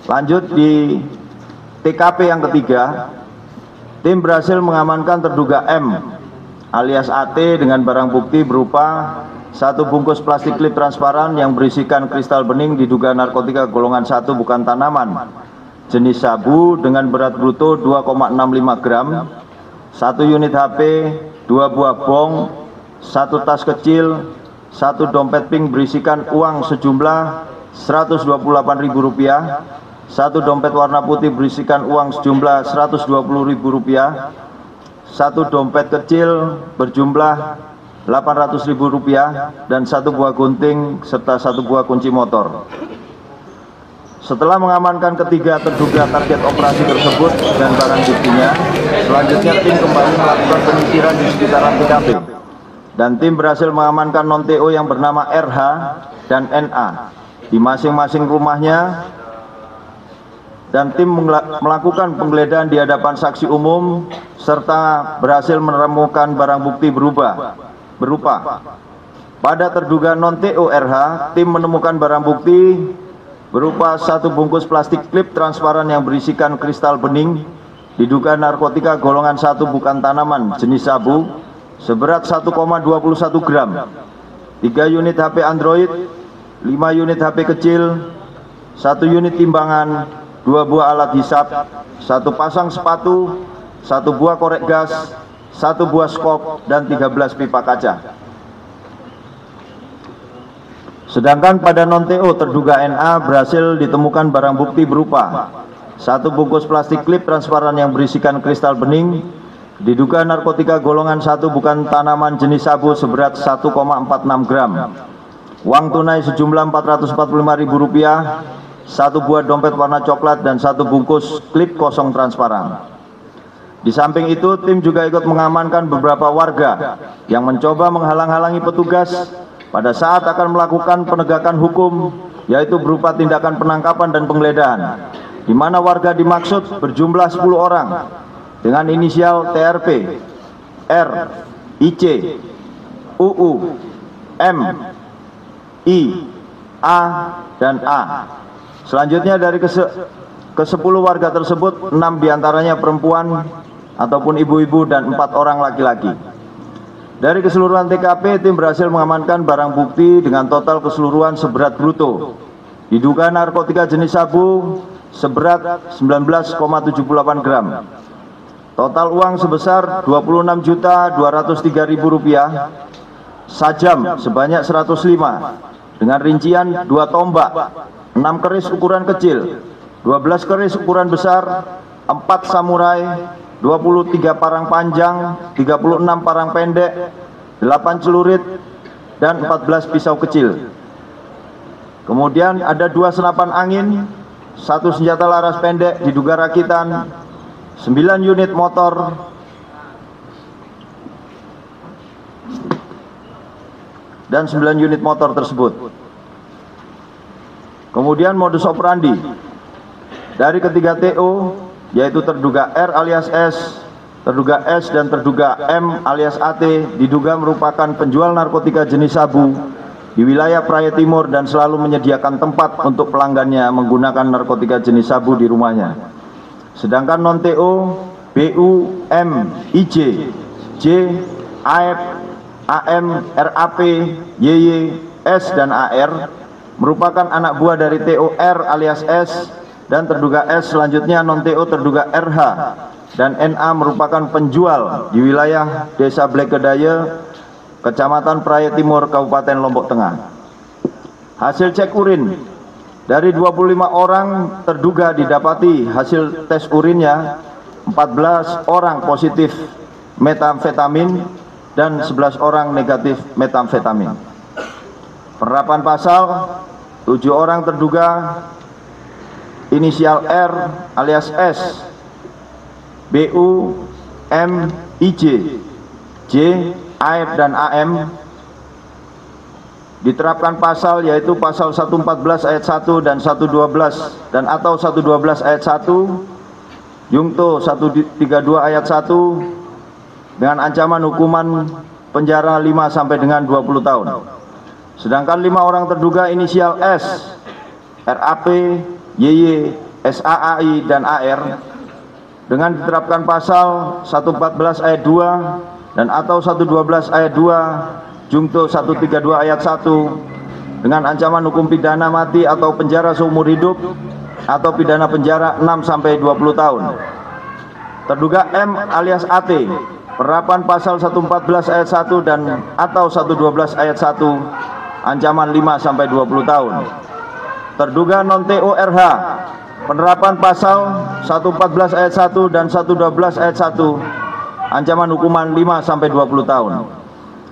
Lanjut di TKP yang ketiga, tim berhasil mengamankan terduga M alias AT dengan barang bukti berupa 1 bungkus plastik klip transparan yang berisikan kristal bening diduga narkotika golongan 1 bukan tanaman, jenis sabu dengan berat bruto 2,65 gram, 1 unit HP, 2 buah bong, 1 tas kecil, 1 dompet pink berisikan uang sejumlah Rp128.000, 1 dompet warna putih berisikan uang sejumlah Rp120.000, 1 dompet kecil berjumlah Rp800.000, dan 1 buah gunting serta 1 buah kunci motor. Setelah mengamankan ketiga terduga target operasi tersebut dan barang buktinya, selanjutnya tim kembali melakukan penyisiran di sekitaran TKP, dan tim berhasil mengamankan non-TO yang bernama RH dan NA di masing-masing rumahnya, dan tim melakukan penggeledahan di hadapan saksi umum serta berhasil menemukan barang bukti berupa pada terduga non-TO RH, tim menemukan barang bukti berupa 1 bungkus plastik klip transparan yang berisikan kristal bening diduga narkotika golongan 1 bukan tanaman jenis sabu seberat 1,21 gram, 3 unit HP Android, 5 unit HP kecil, 1 unit timbangan, 2 buah alat hisap, 1 pasang sepatu, 1 buah korek gas, 1 buah skop, dan 13 pipa kaca. Sedangkan pada non-TO terduga NA berhasil ditemukan barang bukti berupa 1 bungkus plastik klip transparan yang berisikan kristal bening diduga narkotika golongan 1 bukan tanaman jenis sabu seberat 1,46 gram, uang tunai sejumlah Rp445.000, 1 buah dompet warna coklat, dan 1 bungkus klip kosong transparan. Di samping itu, tim juga ikut mengamankan beberapa warga yang mencoba menghalang-halangi petugas pada saat akan melakukan penegakan hukum, yaitu berupa tindakan penangkapan dan penggeledahan, di mana warga dimaksud berjumlah 10 orang dengan inisial TRP, R, IC, UU, M, I, A, dan A. Selanjutnya dari ke-10 warga tersebut, 6 diantaranya perempuan ataupun ibu-ibu dan 4 orang laki-laki. Dari keseluruhan TKP, tim berhasil mengamankan barang bukti dengan total keseluruhan seberat bruto diduga narkotika jenis sabu seberat 19,78 gram. Total uang sebesar Rp26.203.000, sajam sebanyak 105 dengan rincian 2 tombak, 6 keris ukuran kecil, 12 keris ukuran besar, 4 samurai, 23 parang panjang, 36 parang pendek, 8 celurit, dan 14 pisau kecil. Kemudian ada 2 senapan angin, 1 senjata laras pendek diduga rakitan, 9 unit motor, dan 9 unit motor tersebut. Kemudian modus operandi dari ketiga TO, yaitu terduga R alias S, terduga S dan terduga M alias AT diduga merupakan penjual narkotika jenis sabu di wilayah Praia Timur dan selalu menyediakan tempat untuk pelanggannya menggunakan narkotika jenis sabu di rumahnya. Sedangkan non-TO BU, M, IJ, J, AF, AM, RAP, YY, S, dan AR merupakan anak buah dari TOR alias S, dan terduga S selanjutnya non-TO terduga RH dan NA merupakan penjual di wilayah Desa Blekedaya, Kecamatan Praia Timur, Kabupaten Lombok Tengah. Hasil cek urin dari 25 orang terduga didapati hasil tes urinnya 14 orang positif metamfetamin dan 11 orang negatif metamfetamin. Penerapan pasal, 7 orang terduga inisial R alias S, BU, M, IJ, J, AF, dan AM diterapkan pasal yaitu pasal 114 ayat 1 dan 112 dan atau 112 ayat 1 Jungto 132 ayat 1 dengan ancaman hukuman penjara 5 sampai dengan 20 tahun. Sedangkan 5 orang terduga inisial S, RAP, YY, SAAI, dan AR dengan diterapkan pasal 114 ayat 2 dan atau 112 ayat 2 Jungto 132 ayat 1 dengan ancaman hukum pidana mati atau penjara seumur hidup atau pidana penjara 6 sampai 20 tahun. Terduga M alias AT, penerapan pasal 114 ayat 1 dan atau 112 ayat 1 ancaman 5 sampai 20 tahun. Terduga non-TO RH, penerapan pasal 114 ayat 1 dan 112 ayat 1 ancaman hukuman 5 sampai 20 tahun.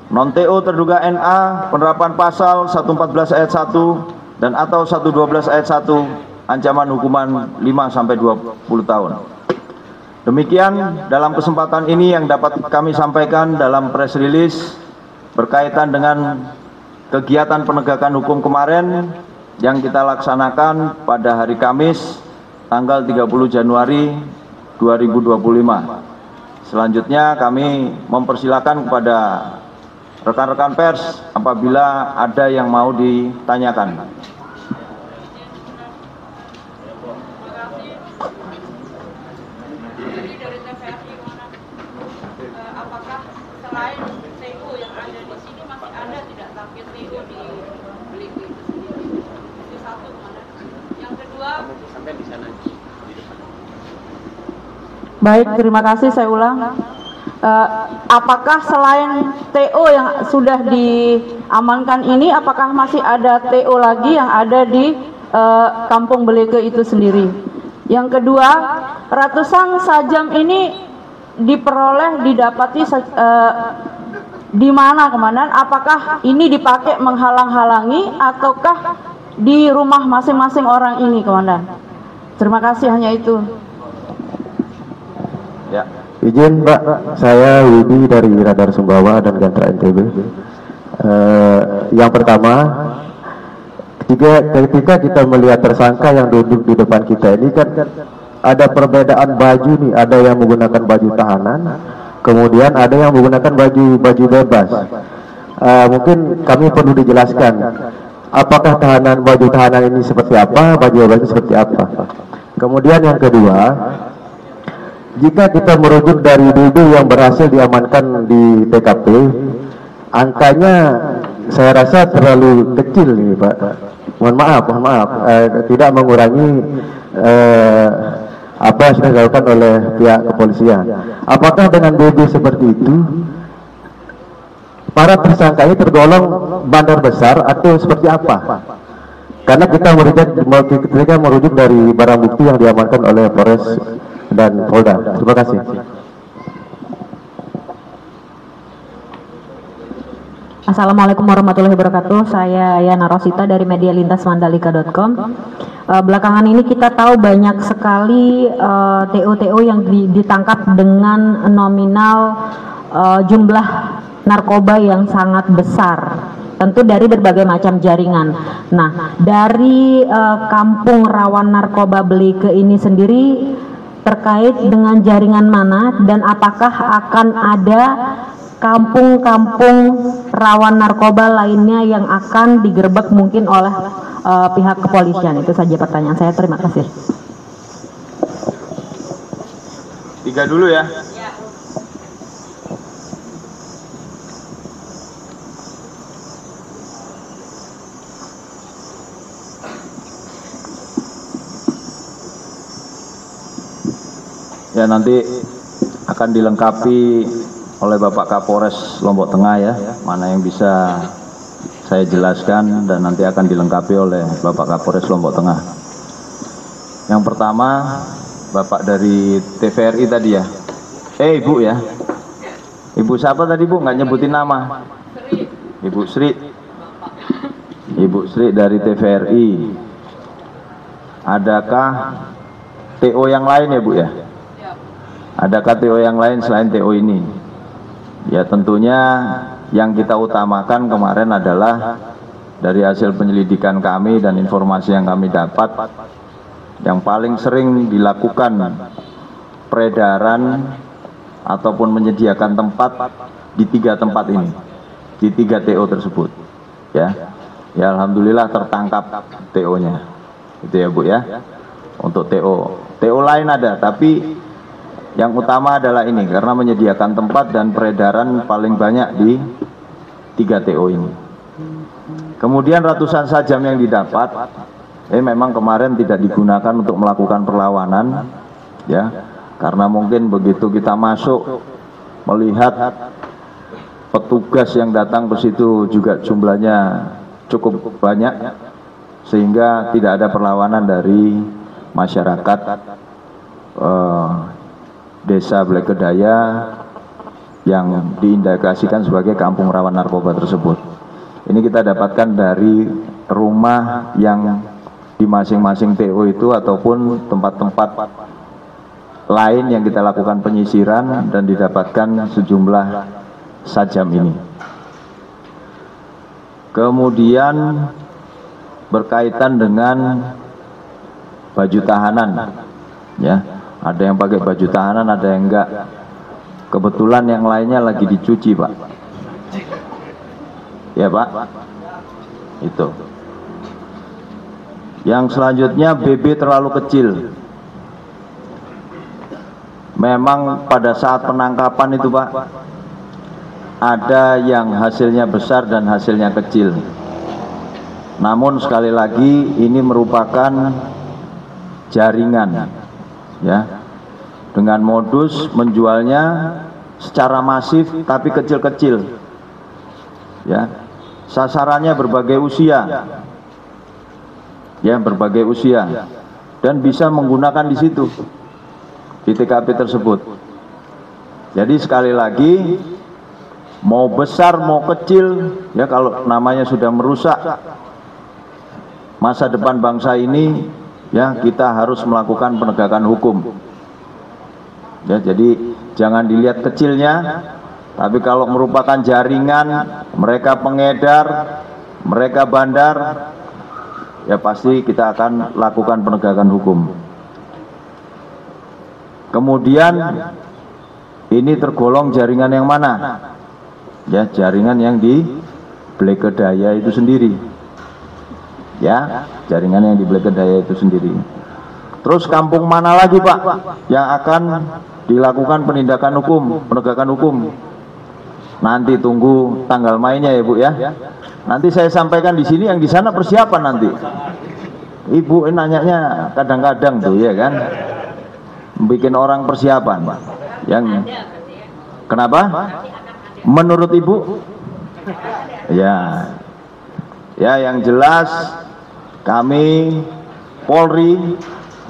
Non-TO terduga NA, penerapan pasal 114 ayat 1 dan atau 112 ayat 1 ancaman hukuman 5 sampai 20 tahun. Demikian dalam kesempatan ini yang dapat kami sampaikan dalam press release berkaitan dengan kegiatan penegakan hukum kemarin yang kita laksanakan pada hari Kamis tanggal 30 Januari 2025. Selanjutnya kami mempersilakan kepada rekan-rekan pers apabila ada yang mau ditanyakan. Jadi dari TVRI mana? Apakah selain TO yang ada di sini masih ada tidak target TO di Beliku itu sendiri? Itu satu mana? Yang kedua sampai di sana. Baik, terima kasih. Saya ulang. Apakah selain TO yang sudah diamankan ini, apakah masih ada TO lagi yang ada di Kampung Beleke itu sendiri? Yang kedua, ratusan sajam ini diperoleh, didapati di mana, Komandan? Apakah ini dipakai menghalang-halangi ataukah di rumah masing-masing orang ini, Komandan? Terima kasih, hanya itu. Ya. Izin Mbak, saya Widi dari Radar Sumbawa dan Gantra NTB. Yang pertama, ketika kita melihat tersangka yang duduk di depan kita ini kan ada perbedaan baju nih, ada yang menggunakan baju tahanan, kemudian ada yang menggunakan baju bebas. Mungkin kami perlu dijelaskan, apakah baju tahanan ini seperti apa, baju bebas ini seperti apa. Kemudian yang kedua, jika kita merujuk dari DB yang berhasil diamankan di TKP, angkanya saya rasa terlalu kecil nih Pak. Mohon maaf, tidak mengurangi apa yang sudah dilakukan oleh pihak kepolisian. Apakah dengan DB seperti itu, para tersangka ini tergolong bandar besar atau seperti apa? Karena kita merujuk dari barang bukti yang diamankan oleh Polres dan Polda. Terima kasih. Assalamualaikum warahmatullahi wabarakatuh. Saya Yana Rosita dari medialintasmandalika.com. Belakangan ini kita tahu banyak sekali TO-TO yang ditangkap dengan nominal jumlah narkoba yang sangat besar. Tentu dari berbagai macam jaringan. Nah, dari kampung rawan narkoba Beleke ini sendiri, terkait dengan jaringan mana dan apakah akan ada kampung-kampung rawan narkoba lainnya yang akan digerebek mungkin oleh pihak kepolisian? Itu saja pertanyaan saya, terima kasih. 3 dulu ya. Ya, nanti akan dilengkapi oleh Bapak Kapolres Lombok Tengah ya, mana yang bisa saya jelaskan dan nanti akan dilengkapi oleh Bapak Kapolres Lombok Tengah. Yang pertama, Bapak dari TVRI tadi ya. Ibu ya. Ibu siapa tadi Bu? Nggak nyebutin nama. Ibu Sri. Ibu Sri dari TVRI. Adakah TO yang lain ya Bu ya? Adakah TO yang lain selain TO ini? Ya tentunya yang kita utamakan kemarin adalah dari hasil penyelidikan kami dan informasi yang kami dapat, yang paling sering dilakukan peredaran ataupun menyediakan tempat di 3 tempat ini, di 3 TO tersebut. Ya alhamdulillah tertangkap TO-nya. Itu ya Bu ya. Untuk TO lain ada, tapi yang utama adalah ini karena menyediakan tempat dan peredaran paling banyak di 3 TO ini. Kemudian ratusan sajam yang didapat, memang kemarin tidak digunakan untuk melakukan perlawanan, ya, karena mungkin begitu kita masuk melihat petugas yang datang ke situ juga jumlahnya cukup banyak, sehingga tidak ada perlawanan dari masyarakat Desa Blekedaya yang diindikasikan sebagai kampung rawan narkoba tersebut. Ini kita dapatkan dari rumah yang di masing-masing TO itu ataupun tempat-tempat lain yang kita lakukan penyisiran dan didapatkan sejumlah sajam ini. Kemudian berkaitan dengan baju tahanan, ya. Ada yang pakai baju tahanan, ada yang enggak. Kebetulan yang lainnya lagi dicuci, Pak. Ya, Pak. Itu. Yang selanjutnya BB terlalu kecil. Memang pada saat penangkapan itu, Pak, ada yang hasilnya besar dan hasilnya kecil. Namun sekali lagi ini merupakan jaringan, ya, dengan modus menjualnya secara masif tapi kecil-kecil, ya, sasarannya berbagai usia, ya, berbagai usia, dan bisa menggunakan di situ di TKP tersebut. Jadi sekali lagi, mau besar mau kecil, ya, kalau namanya sudah merusak masa depan bangsa ini, ya, kita harus melakukan penegakan hukum. Ya, jadi jangan dilihat kecilnya, tapi kalau merupakan jaringan, mereka pengedar, mereka bandar, ya pasti kita akan lakukan penegakan hukum. Kemudian ini tergolong jaringan yang mana? Ya, jaringan yang di Blekedaya itu sendiri. Ya, jaringan yang di Blekedaya itu sendiri. Terus kampung mana lagi, Pak, yang akan dilakukan penindakan hukum, penegakan hukum? Nanti tunggu tanggal mainnya ya, Bu ya. Nanti saya sampaikan di sini, yang di sana persiapan nanti. Ibu nanyanya kadang-kadang tuh, ya kan? Bikin orang persiapan. Yang kenapa? Menurut Ibu? Ya. Ya, yang jelas kami Polri,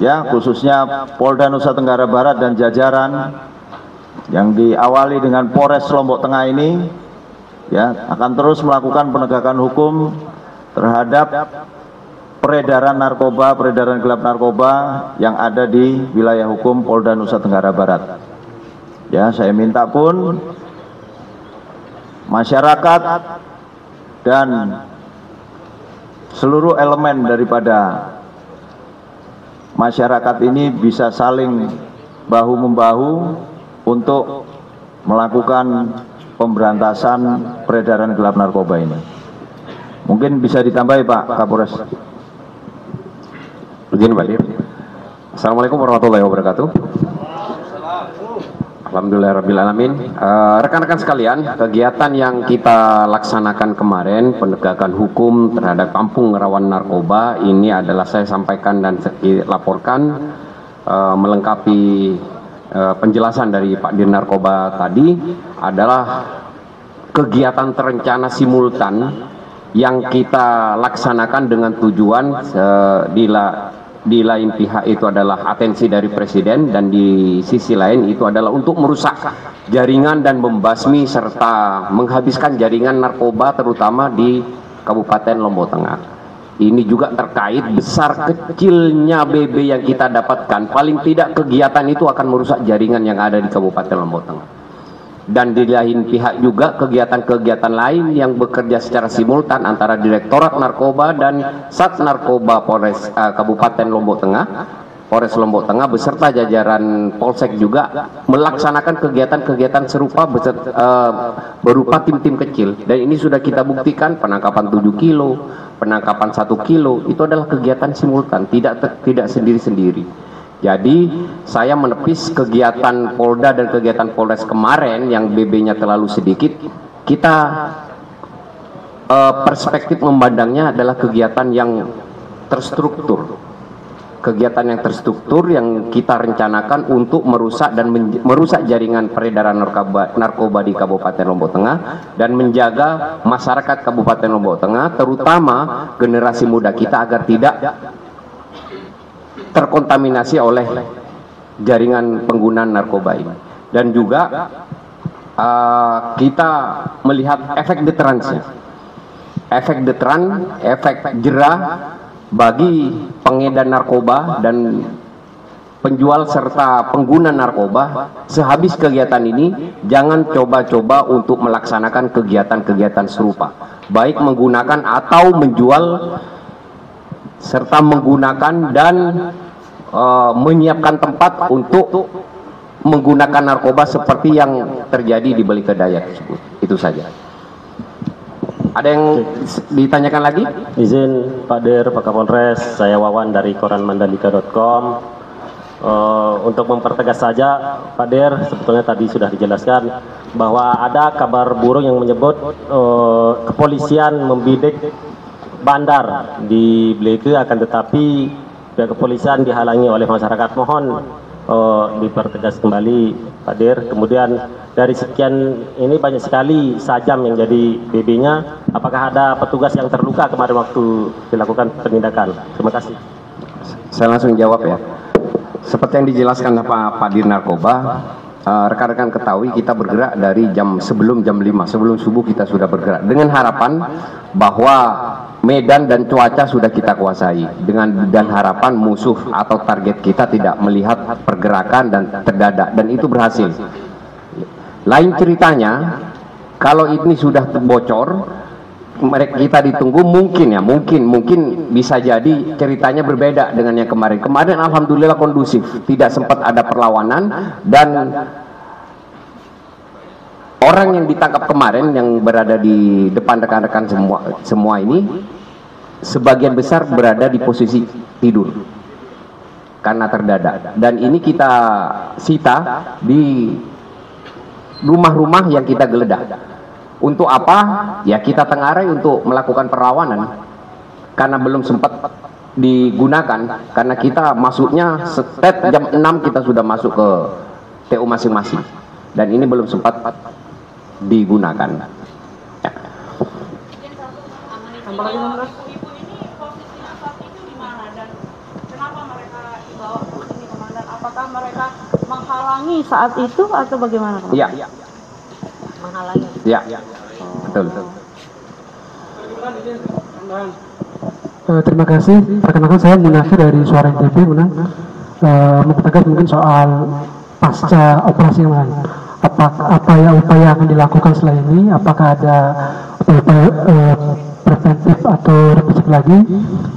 ya, khususnya Polda Nusa Tenggara Barat dan jajaran yang diawali dengan Polres Lombok Tengah ini, ya, akan terus melakukan penegakan hukum terhadap peredaran narkoba, peredaran gelap narkoba yang ada di wilayah hukum Polda Nusa Tenggara Barat. Ya, saya minta pun masyarakat dan seluruh elemen daripada masyarakat ini bisa saling bahu-membahu untuk melakukan pemberantasan peredaran gelap narkoba ini. Mungkin bisa ditambahi Pak Kapolres. Begini Pak Dir. Assalamualaikum warahmatullahi wabarakatuh. Alhamdulillahirrahmanirrahim. Rekan-rekan sekalian, kegiatan yang kita laksanakan kemarin, penegakan hukum terhadap kampung rawan narkoba, ini adalah saya sampaikan dan laporkan melengkapi penjelasan dari Pak Dir Narkoba tadi, adalah kegiatan terencana simultan yang kita laksanakan dengan tujuan di lain pihak itu adalah atensi dari Presiden, dan di sisi lain itu adalah untuk merusak jaringan dan membasmi serta menghabiskan jaringan narkoba terutama di Kabupaten Lombok Tengah. Ini juga terkait besar kecilnya BB yang kita dapatkan, paling tidak kegiatan itu akan merusak jaringan yang ada di Kabupaten Lombok Tengah. Dan di lain pihak juga kegiatan-kegiatan lain yang bekerja secara simultan antara Direktorat Narkoba dan Sat Narkoba Polres Kabupaten Lombok Tengah, Polres Lombok Tengah beserta jajaran Polsek juga melaksanakan kegiatan-kegiatan serupa berupa tim-tim kecil. Dan ini sudah kita buktikan, penangkapan 7 kilo, penangkapan 1 kilo, itu adalah kegiatan simultan, tidak sendiri-sendiri. Jadi saya menepis kegiatan Polda dan kegiatan Polres kemarin yang BB-nya terlalu sedikit. Kita perspektif memandangnya adalah kegiatan yang terstruktur. Kegiatan yang terstruktur yang kita rencanakan untuk merusak dan merusak jaringan peredaran narkoba di Kabupaten Lombok Tengah dan menjaga masyarakat Kabupaten Lombok Tengah, terutama generasi muda kita, agar tidak terkontaminasi oleh jaringan penggunaan narkoba ini. Dan juga kita melihat efek deteransi, efek jerah bagi pengedar narkoba dan penjual serta pengguna narkoba. Sehabis kegiatan ini, jangan coba-coba untuk melaksanakan kegiatan-kegiatan serupa, baik menggunakan atau menjual serta menggunakan dan menyiapkan tempat untuk menggunakan narkoba seperti yang terjadi di Balika Daya tersebut. Itu saja. Ada yang ditanyakan lagi? Izin Pak Dir, Pak Kapolres, saya Wawan dari koran Mandalika.com. Untuk mempertegas saja Pak Dir, sebetulnya tadi sudah dijelaskan bahwa ada kabar burung yang menyebut kepolisian membidik bandar di Balika, akan tetapi pihak kepolisian dihalangi oleh masyarakat. Mohon dipertegas kembali Pak Dir. Kemudian dari sekian ini banyak sekali sajam yang jadi BB-nya, apakah ada petugas yang terluka kemarin waktu dilakukan penindakan? Terima kasih. Saya langsung jawab ya. Seperti yang dijelaskan Pak Dir Narkoba, rekan-rekan ketahui kita bergerak dari sebelum jam 5, sebelum subuh kita sudah bergerak dengan harapan bahwa medan dan cuaca sudah kita kuasai, dan harapan musuh atau target kita tidak melihat pergerakan dan terdadak, dan itu berhasil. Lain ceritanya kalau ini sudah bocor, mereka kita ditunggu, mungkin bisa jadi ceritanya berbeda dengan yang kemarin. Kemarin alhamdulillah kondusif, tidak sempat ada perlawanan, dan orang yang ditangkap kemarin yang berada di depan rekan-rekan semua ini sebagian besar berada di posisi tidur karena terdadak, dan ini kita sita di rumah-rumah yang kita geledah. Untuk apa? Ya kita tengarai untuk melakukan perlawanan karena belum sempat digunakan, karena kita masuknya setet jam 6 kita sudah masuk ke TU masing-masing, dan ini belum sempat digunakan. Ya. Ibu ini posisinya saat itu di mana dan kenapa mereka dibawa ke sini, Komandan? Apakah mereka menghalangi saat itu atau bagaimana? Iya. Menghalangi. Ya. Betul. Terima kasih. Perkenalkan saya Munafir dari Suara NTP. Mempertegas mungkin soal pasca operasi yang lain. Apa ya upaya yang akan dilakukan setelah ini? Apakah ada preventif atau represif lagi.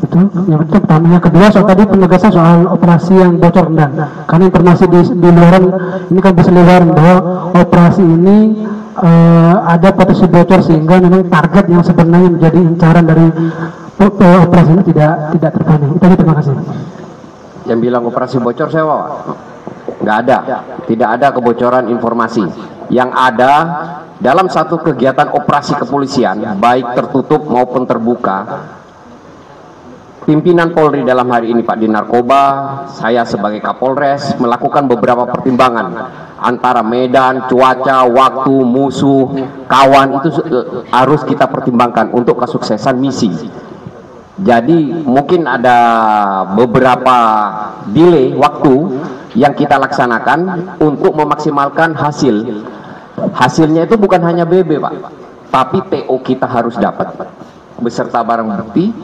Itu yang pertama. Yang kedua soal tadi penegasan soal operasi yang bocor rendah. Karena informasi di luaran ini kan berseliweran bahwa operasi ini ada potensi bocor sehingga memang target yang sebenarnya menjadi incaran dari operasi ini tidak terpenuhi. Itu aja, terima kasih. Yang bilang operasi bocor saya nggak ada, tidak ada kebocoran informasi. Yang ada dalam satu kegiatan operasi kepolisian, baik tertutup maupun terbuka, pimpinan Polri dalam hari ini Pak Din Narkoba, saya sebagai Kapolres melakukan beberapa pertimbangan antara medan, cuaca, waktu, musuh, kawan, itu harus kita pertimbangkan untuk kesuksesan misi. Jadi mungkin ada beberapa delay waktu yang kita laksanakan untuk memaksimalkan hasil. Hasilnya itu bukan hanya BB Pak, tapi TO kita harus dapat beserta barang bukti,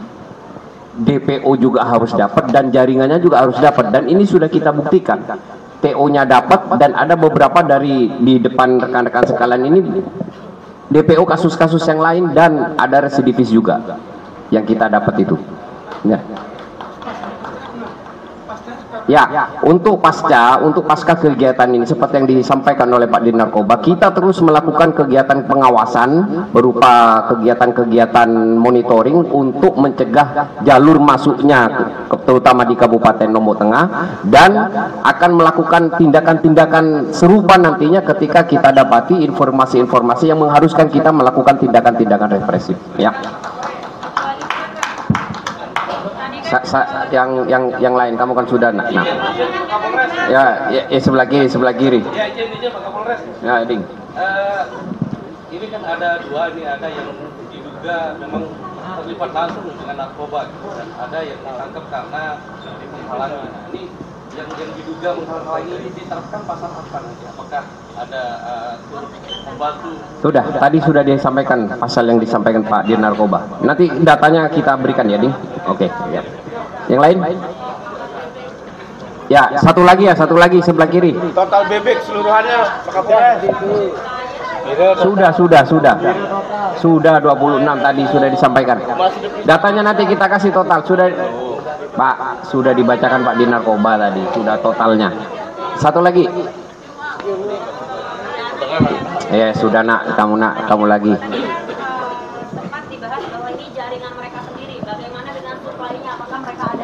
DPO juga harus dapat, dan jaringannya juga harus dapat. Dan ini sudah kita buktikan, TO-nya dapat, dan ada beberapa dari di depan rekan-rekan sekalian ini DPO kasus-kasus yang lain, dan ada residivis juga yang kita dapat itu. Ya, untuk pasca kegiatan ini seperti yang disampaikan oleh Pak Din Narkoba, kita terus melakukan kegiatan pengawasan berupa kegiatan-kegiatan monitoring untuk mencegah jalur masuknya terutama di Kabupaten Lombok Tengah, dan akan melakukan tindakan-tindakan serupa nantinya ketika kita dapati informasi-informasi yang mengharuskan kita melakukan tindakan-tindakan represif, ya. Yang lain kamu kan sudah ya sebelah kiri ya ding. Ini kan ada dua, ini ada yang diduga memang terlibat langsung dengan narkoba dan ada yang ditangkap karena menghalangi. Nah, ini yang diduga menghalangi ini diterapkan pasal apa nanti? Apakah ada membantu? Tadi sudah disampaikan pasal yang disampaikan Pak Dir Narkoba. Nanti datanya kita berikan ya, Ding. Oke. Ya. Yang lain? Ya, satu lagi sebelah kiri. Total bebek seluruhannya Pak Kapolres. Sudah 26 tadi sudah disampaikan. Datanya nanti kita kasih total. Pak, sudah dibacakan Pak Dir Narkoba tadi, sudah totalnya. Satu lagi. Ya, sudah kamu lagi.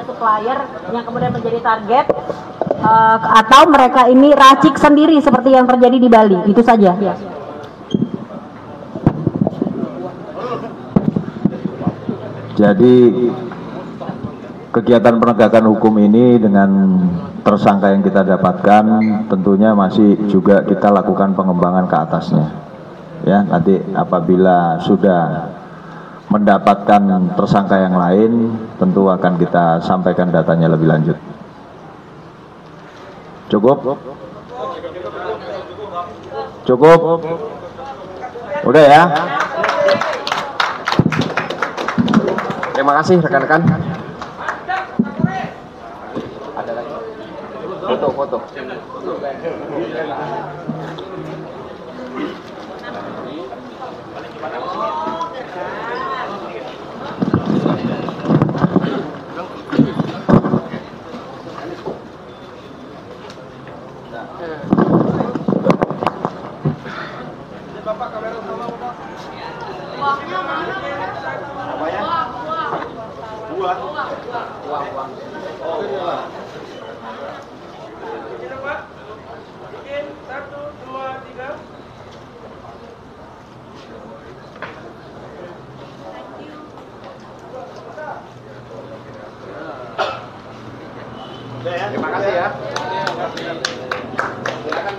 Supplier yang kemudian menjadi target atau mereka ini racik sendiri seperti yang terjadi di Bali, itu saja. Jadi kegiatan penegakan hukum ini dengan tersangka yang kita dapatkan tentunya masih juga kita lakukan pengembangan ke atasnya. Ya, nanti apabila sudah mendapatkan tersangka yang lain, tentu akan kita sampaikan datanya lebih lanjut. Cukup? Udah ya? Terima kasih rekan-rekan. Ada lagi? Foto. Terima kasih ya. Silakan.